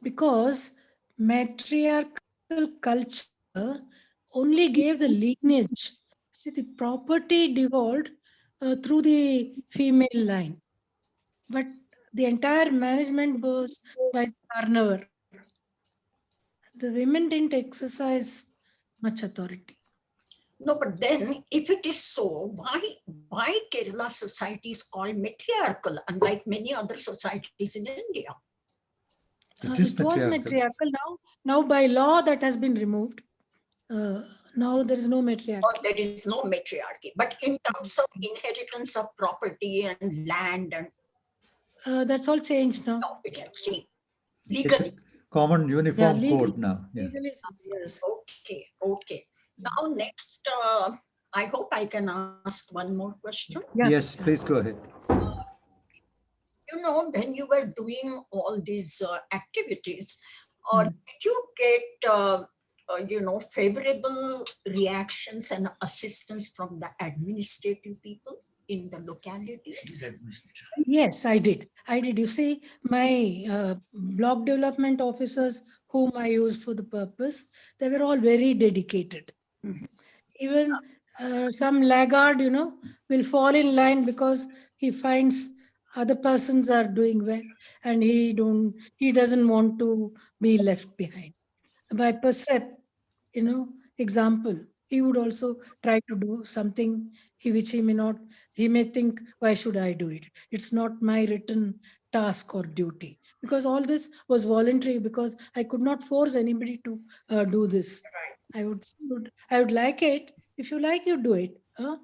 because matriarchal culture only gave the lineage. See, the property devolved through the female line, but the entire management was by the carnivore. The women didn't exercise much authority. No, but then if it is so, why Kerala society is called matriarchal, unlike many other societies in India? It is It was matriarchal. matriarchal. Now by law that has been removed. Uh, Now there is no Or matriarchy. there is no matriarchy. But in terms of inheritance of property and land, and That's all changed now. no, it has changed It's a legally. common Yeah, uniform code now. Yeah. legally, yes. Okay, okay. Now, next, I hope I can ask one more question. Yeah, Yes, yeah. please go ahead. When you were doing all these activities, Mm. did you get, favorable reactions and assistance from the administrative people in the locality? Yes, I did. I did. You see, my block development officers, whom I used for the purpose, they were all very dedicated. Mhm. Even some laggard, will fall in line because he finds other persons are doing well, and he doesn't want to be left behind. By percept, example, he would also try to do something which he may not, he may think, why should I do it? It's not my written task or duty, because all this was voluntary, because I could not force anybody to do this. I would like it. If you like, you do it, huh?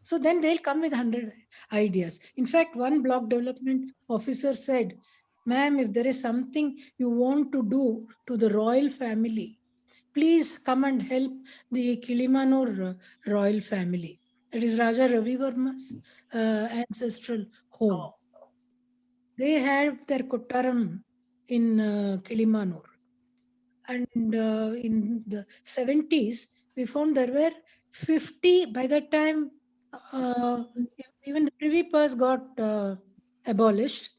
So then they'll come with 100 ideas. In fact, one block development officer said, ma'am, if there is something you want to do to the royal family, please come and help the Kilimanur royal family. That is Raja Ravi Varma's ancestral home. Oh, They have their Kottaram in Kilimanur. And in the 70s, we found there were 50, by that time, uh, even the privy purse got abolished,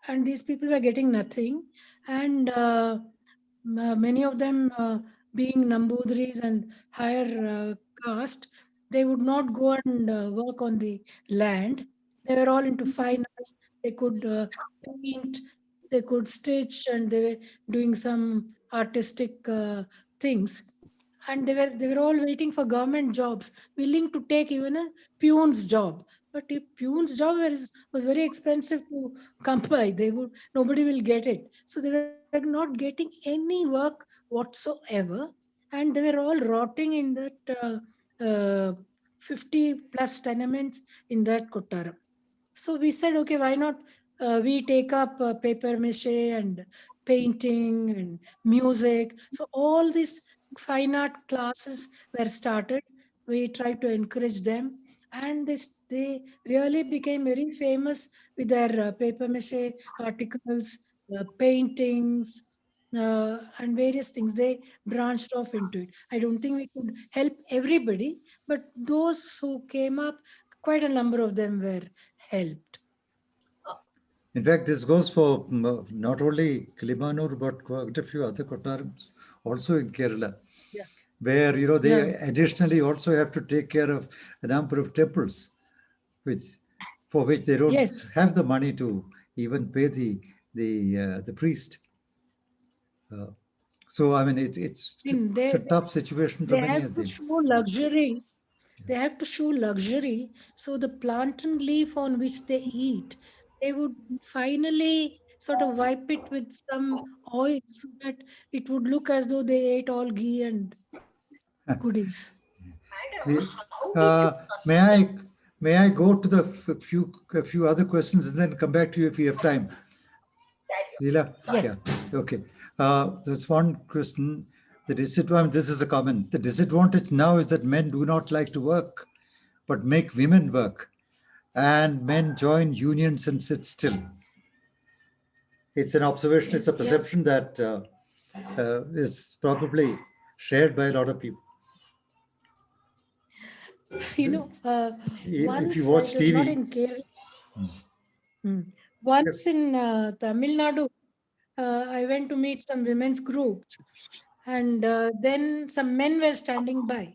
and these people were getting nothing. And many of them being Nambudris and higher caste, they would not go and work on the land. They were all into fine arts. They could paint, they could stitch, and they were doing some artistic things. And they were all waiting for government jobs, willing to take even a peon's job. But if peon's job was very expensive to come by, nobody will get it. So they were not getting any work whatsoever, and they were all rotting in that 50 plus tenements in that Kottaram. So we said, okay, why not we take up paper mache and painting and music. So all these fine art classes were started. We tried to encourage them, and they really became very famous with their paper mache articles, paintings, and various things. They branched off into it. I don't think we could help everybody, but those who came up, quite a number of them were helped. In fact, this goes for not only Kilimanur, but quite a few other Kottarams also in Kerala, Yeah. where they Yeah. additionally also have to take care of a number of temples, which for which they don't Yes. have the money to even pay the priest. Uh, so I mean, I mean, it's a tough situation for they many have of to them. show luxury. They have to show luxury. So the plantain leaf on which they eat, they would finally sort of wipe it with some oil so that it would look as though they ate all ghee and goodies. madam, We, how did you uh, may sustain? I may I go to the few other questions and then come back to you if you have time? Carry on. Leela? Sorry. Yeah. Yeah. Okay. There's one question. The disadvantage, this is a common, the disadvantage now is that men do not like to work, but make women work. And men join unions and sit still. It's an observation, it's a Yes. perception that is probably shared by a lot of people. If you Once watch it was not TV, in Kerala. Once in Tamil Nadu, I went to meet some women's groups, and then some men were standing by.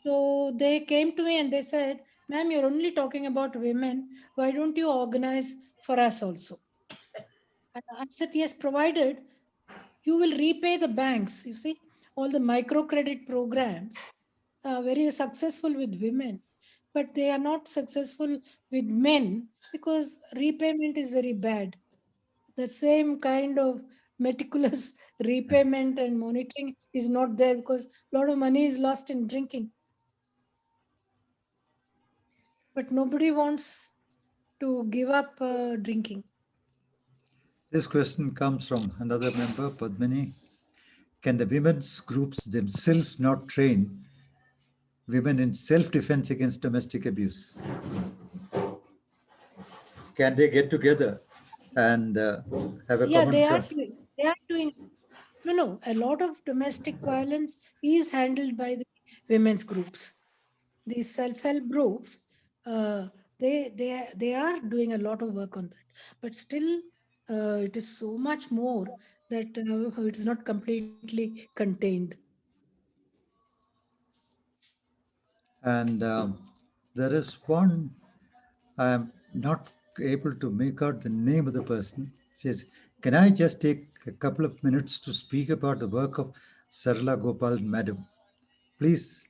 So they came to me and they said, "Ma'am, you're only talking about women. Why don't you organize for us also?" And I said, "Yes, provided you will repay the banks." You see, all the microcredit programs are very successful with women, but they are not successful with men because repayment is very bad. The same kind of meticulous repayment and monitoring is not there because a lot of money is lost in drinking. But nobody wants to give up drinking. this question comes from another member, Padmini. Can the women's groups themselves not train women in self defense against domestic abuse? Can they get together and have a Yeah, common they are front? doing. They are doing. No, no. A lot of domestic violence is handled by the women's groups. These self-help groups, uh, they are doing a lot of work on that. But still, it is so much more that it is not completely contained. And there is one, I'm not able to make out the name of the person. It says, can I just take a couple of minutes to speak about the work of Sarla Gopal, madam? Please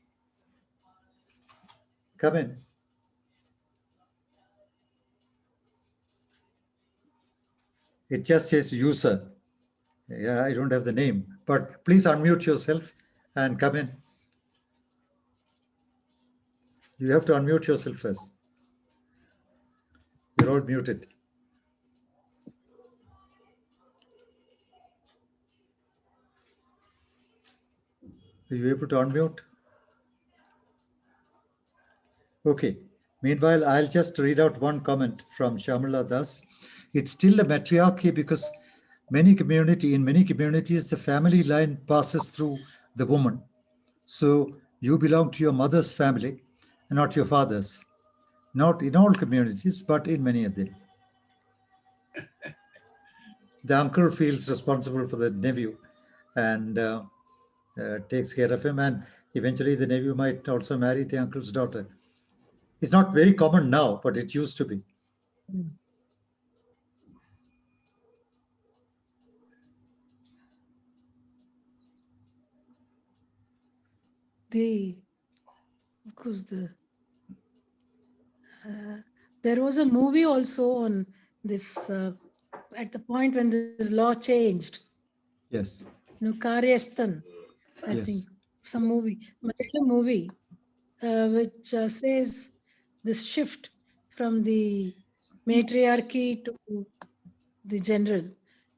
come in. It just says user. Yeah, I don't have the name, but please unmute yourself and come in. You have to unmute yourself first. You're all muted. Are you able to unmute? Okay. Meanwhile, I'll just read out one comment from Shamala Das. It's still a matriarchy because in many communities, the family line passes through the woman. So you belong to your mother's family and not your father's. Not in all communities, but in many of them. The uncle feels responsible for the nephew and takes care of him, and eventually the nephew might also marry the uncle's daughter. It's not very common now, but it used to be. Mm. The Of course, there was a movie also on this at the point when this law changed. Yes, Karyastan, I think, yes. some movie, Malayalam movie, which says this shift from the matriarchy to the general,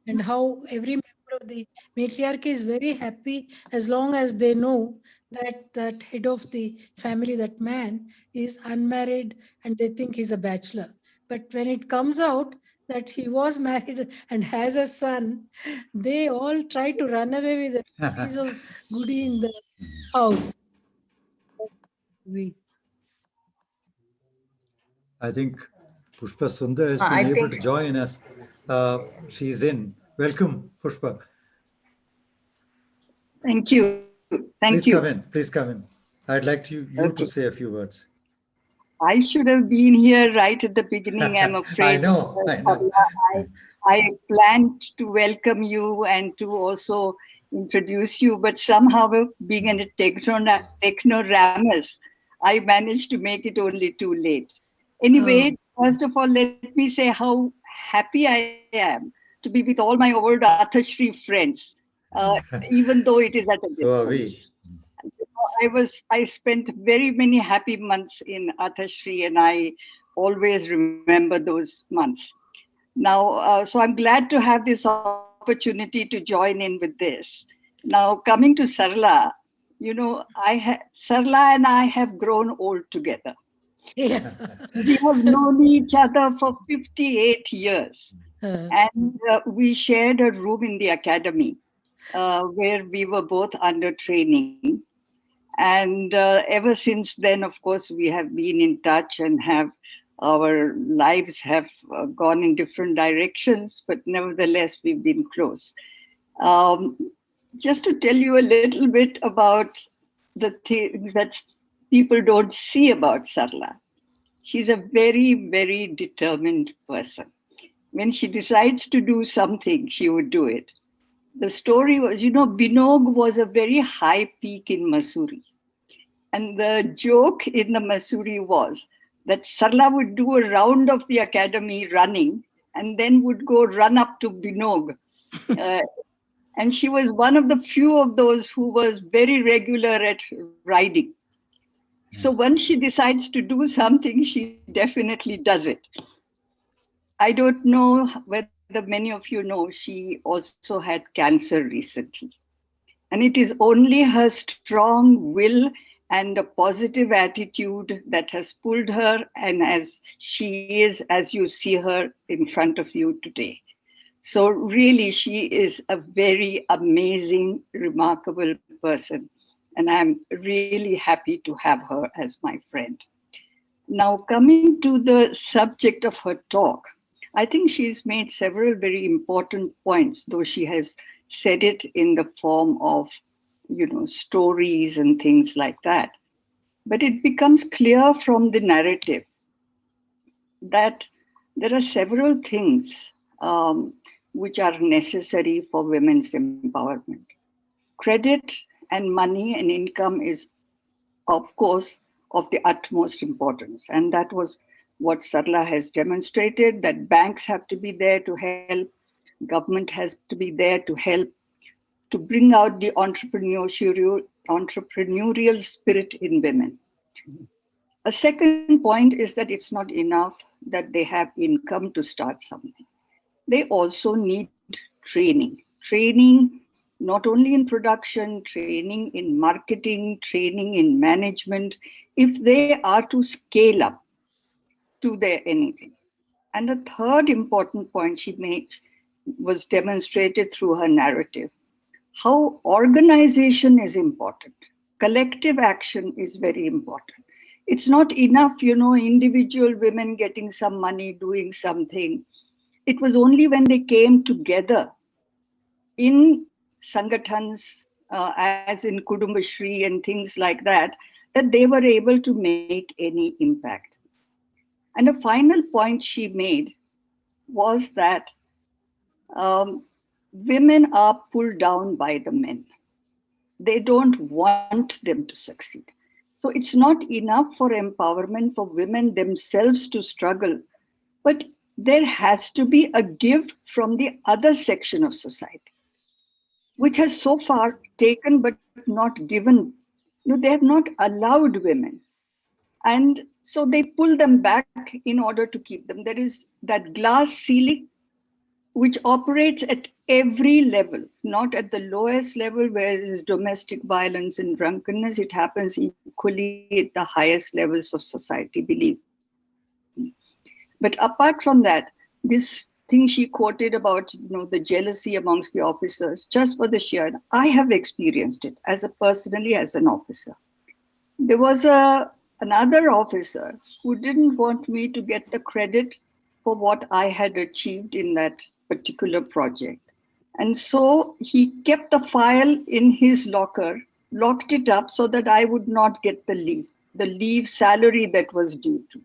and how every member of the matriarchy is very happy as long as they know that that head of the family, that man, is unmarried and they think he's a bachelor. But when it comes out that he was married and has a son, they all try to run away with a piece of goodie in the house. We I think Pushpa Sundar has been I able think to join us. She's in. Welcome, Pushpa. Thank you. Thank you. Please come in. Please come in. I'd like you Okay. to say a few words. I should have been here right at the beginning, I'm I afraid. know, I know. I planned to welcome you and to also introduce you, but somehow being a technoramus, I managed to make it only too late. Anyway, first of all, let me say how happy I am to be with all my old Arthashri friends, even though it is at a So are we. distance. I spent very many happy months in Athashri, and I always remember those months. Now, so I'm glad to have this opportunity to join in with this. Now, coming to Sarla, Sarla and I have grown old together. Yeah. We have known each other for 58 years. Uh, And we shared a room in the academy where we were both under training. And ever since then, of course, we have been in touch and our lives have gone in different directions, but nevertheless, we've been close. Um, just to tell you a little bit about the things that people don't see about Sarla. She's a very, very determined person. When she decides to do something, she would do it. The story was, Binog was a very high peak in Mussoorie. And the joke in the Mussoorie was that Sarla would do a round of the academy running and then would go run up to Binog. Uh, and she was one of the few of those who was very regular at riding. So once she decides to do something, she definitely does it. I don't know whether many of you know, she also had cancer recently. And it is only her strong will and a positive attitude that has pulled her and as she is, as you see her in front of you today. So really, she is a very amazing, remarkable person. And I'm really happy to have her as my friend. Now, coming to the subject of her talk, I think she's made several very important points, though she has said it in the form of, stories and things like that. But it becomes clear from the narrative that there are several things which are necessary for women's empowerment. Credit and money and income is, of course, of the utmost importance. And that was what Sarla has demonstrated, that banks have to be there to help, government has to be there to help, to bring out the entrepreneurial spirit in women. A second point is that it's not enough that they have income to start something. They also need training not only in production, training in marketing, training in management, if they are to scale up to their anything. And the third important point she made was demonstrated through her narrative, how organization is important. Collective action is very important. It's not enough, individual women getting some money, doing something. It was only when they came together in sangatans, as in Kudumbashri and things like that, that they were able to make any impact. And a final point she made was that women are pulled down by the men. They don't want them to succeed. So it's not enough for empowerment for women themselves to struggle, but there has to be a give from the other section of society, which has so far taken but not given. They have not allowed women. And so they pull them back in order to keep them. There is that glass ceiling which operates at every level, not at the lowest level where there is domestic violence and drunkenness. It happens equally at the highest levels of society, believe me. But apart from that, this thing she quoted about, the jealousy amongst the officers, just for the sheer, I have experienced it personally as an officer. There was another officer who didn't want me to get the credit for what I had achieved in that particular project. And so he kept the file in his locker, locked it up so that I would not get the leave salary that was due to.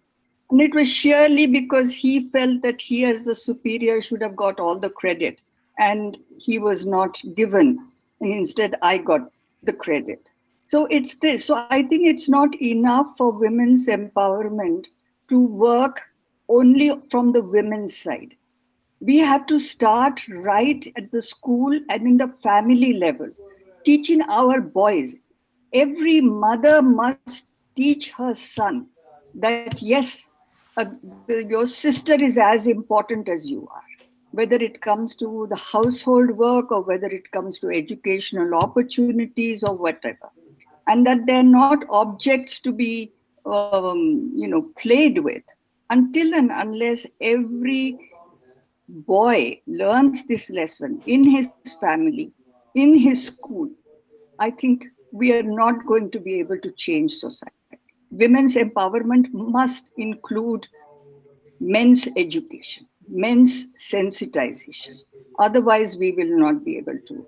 And it was sheerly because he felt that he, as the superior, should have got all the credit. And he was not given. And instead, I got the credit. So it's this. So I think it's not enough for women's empowerment to work only from the women's side. We have to start right at the school and in the family level, teaching our boys. Every mother must teach her son that yes, your sister is as important as you are. whether it comes to the household work or whether it comes to educational opportunities or whatever. And that they're not objects to be, played with until and unless every boy learns this lesson in his family, in his school. I think we are not going to be able to change society. Women's empowerment must include men's education, men's sensitization. Otherwise, we will not be able to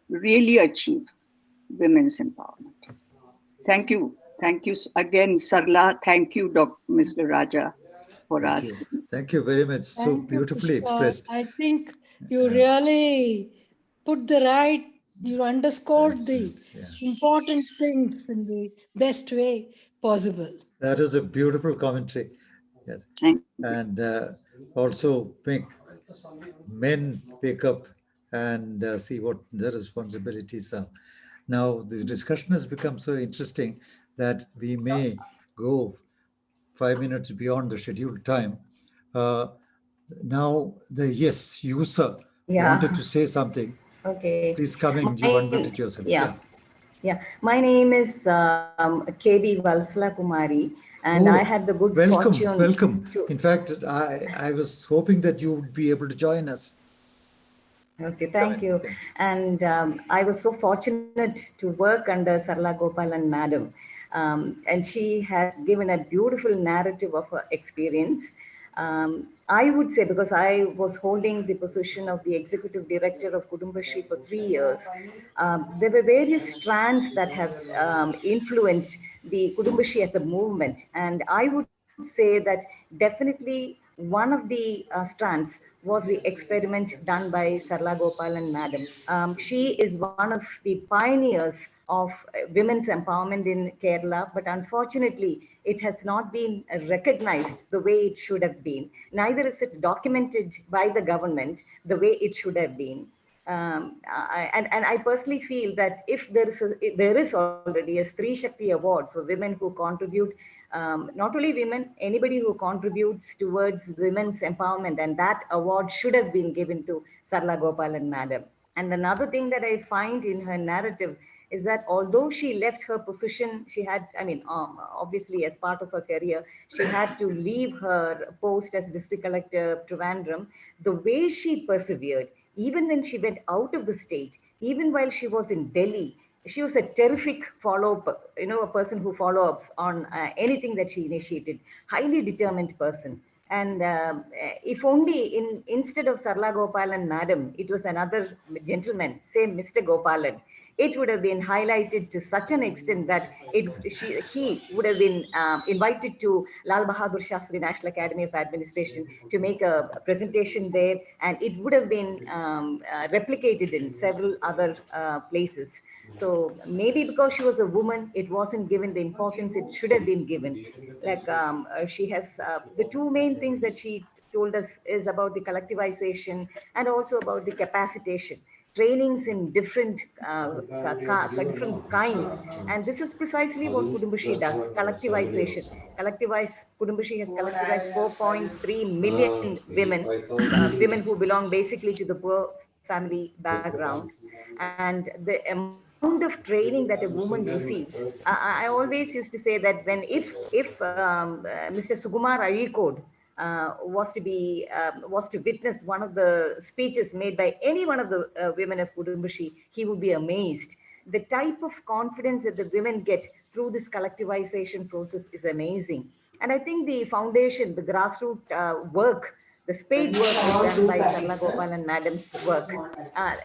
really achieve women's empowerment. Thank you. Thank you again, Sarla. Thank you, Dr. Mr. Raja, for Thank you. asking. Thank you very much. So Thank you, beautifully Pushpa. expressed. I think you really put the right, you underscored the Yeah. important things in the best way possible. That is a beautiful commentary. Yes. Thank you. And also make men wake up and see what their responsibilities are. Now, the discussion has become so interesting that we may go 5 minutes beyond the scheduled time. Uh, now, the yes user wanted Yeah. to say something. Okay. Please come in. You unmuted yourself. Yeah. Yeah. My name is KB Valsla Kumari, and I Oh, had the good welcome, fortune welcome. to. In fact, I was hoping that you would be able to join us. Okay, Come thank in. you. And I was so fortunate to work under Sarla Gopalan Madam. And she has given a beautiful narrative of her experience. I would say, because I was holding the position of the executive director of Kudumbashri for 3 years, there were various strands that have influenced the Kudumbashri as a movement. And I would say that definitely one of the strands was the experiment done by Sarla Gopalan Madam. She is one of the pioneers of women's empowerment in Kerala, but unfortunately, it has not been recognized the way it should have been. Neither is it documented by the government the way it should have been. And I personally feel that if there is already a Stree Shakti Award for women who contribute, not only women, anybody who contributes towards women's empowerment, and that award should have been given to Sarla Gopalan Madam. And another thing that I find in her narrative is that although she left her position, she had, obviously as part of her career, she had to leave her post as district collector Trivandrum. The way she persevered, even when she went out of the state, even while she was in Delhi, she was a terrific follow-up, a person who follow-ups on anything that she initiated, highly determined person. And if only instead of Sarla Gopalan Madam, it was another gentleman, say Mr. Gopalan, it would have been highlighted to such an extent that he would have been invited to Lal Bahadur Shastri National Academy of Administration to make a presentation there, and it would have been replicated in several other places. So maybe because she was a woman, it wasn't given the importance it should have been given. Like she has the two main things that she told us is about the collectivization and also about the capacitation trainings in different different kinds, and this is precisely what Kudumbashi does: collectivization. Kudumbashi has collectivized 4.3 million women, women who belong basically to the poor family background, and the amount of training that a woman receives. I always used to say that if Mr. Sugumar Arikod was to witness one of the speeches made by any one of the women of Kudumbashi, he would be amazed. The type of confidence that the women get through this collectivization process is amazing. And I think the foundation, the grassroots work, the spade work is done by Sarla Gopal and Madam's work.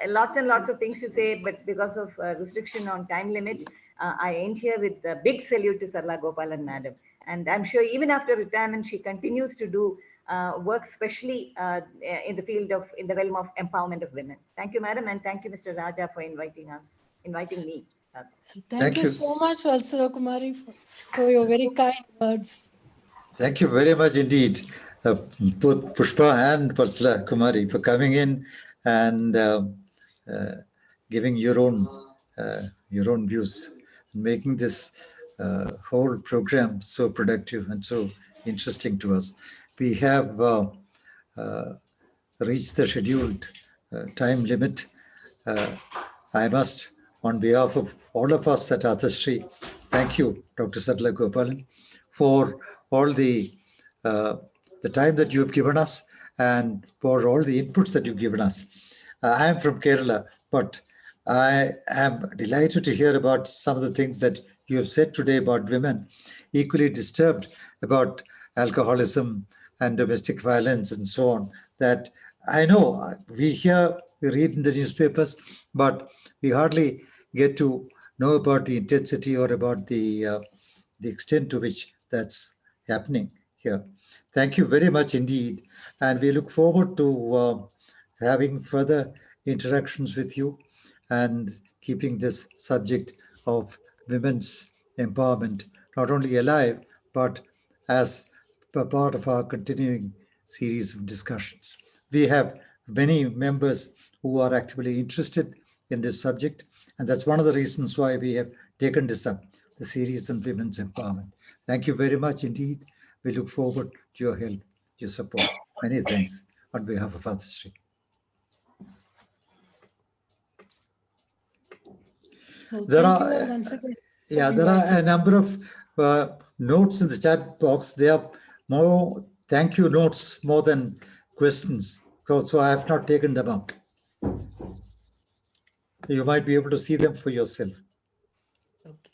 Lots and lots of things to say, but because of restriction on time limit, I end here with a big salute to Sarla Gopal and Madam. And I'm sure even after retirement, she continues to do work, especially in the realm of empowerment of women. Thank you, Madam, and thank you, Mr. Raja, for inviting me. Thank you so much, Valsara Kumari, for your very kind words. Thank you very much indeed, both Pushpa and Vatsala Kumari, for coming in and giving your own views, and making this whole program so productive and so interesting to us. We have reached the scheduled time limit. I must, on behalf of all of us at Artistry, thank you, Dr. Sarla Gopalan, for all the time that you've given us and for all the inputs that you've given us. I am from Kerala, but I am delighted to hear about some of the things that you have said today about women, equally disturbed about alcoholism and domestic violence and so on. That I know we read in the newspapers, but we hardly get to know about the intensity or about the extent to which that's happening here. Thank you very much indeed. And we look forward to having further interactions with you and keeping this subject of women's empowerment not only alive, but as a part of our continuing series of discussions. We have many members who are actively interested in this subject, and that's one of the reasons why we have taken this up, the series on women's empowerment. Thank you very much indeed. We look forward to your help, your support. Many thanks on behalf of Artistry. So There thank you are, all once again yeah, for there are a inviting. number of notes in the chat box. They are more thank you notes more than questions. So I have not taken them up. You might be able to see them for yourself. Okay.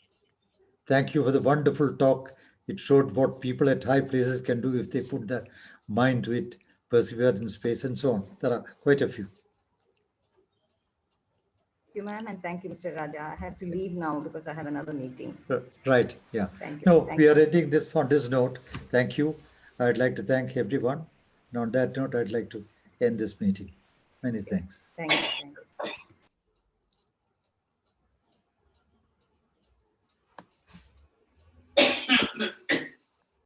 Thank you for the wonderful talk. It showed what people at high places can do if they put the mind to it, persevere in space, and so on. There are quite a few. Thank you, ma'am, and thank you, Mr. Raja. I have to leave now because I have another meeting. Right, yeah. Thank you. No, Thank we you. are ending this on this note. Thank you. I'd like to thank everyone. And on that note, I'd like to end this meeting. Many thanks. Thank you. Thank you.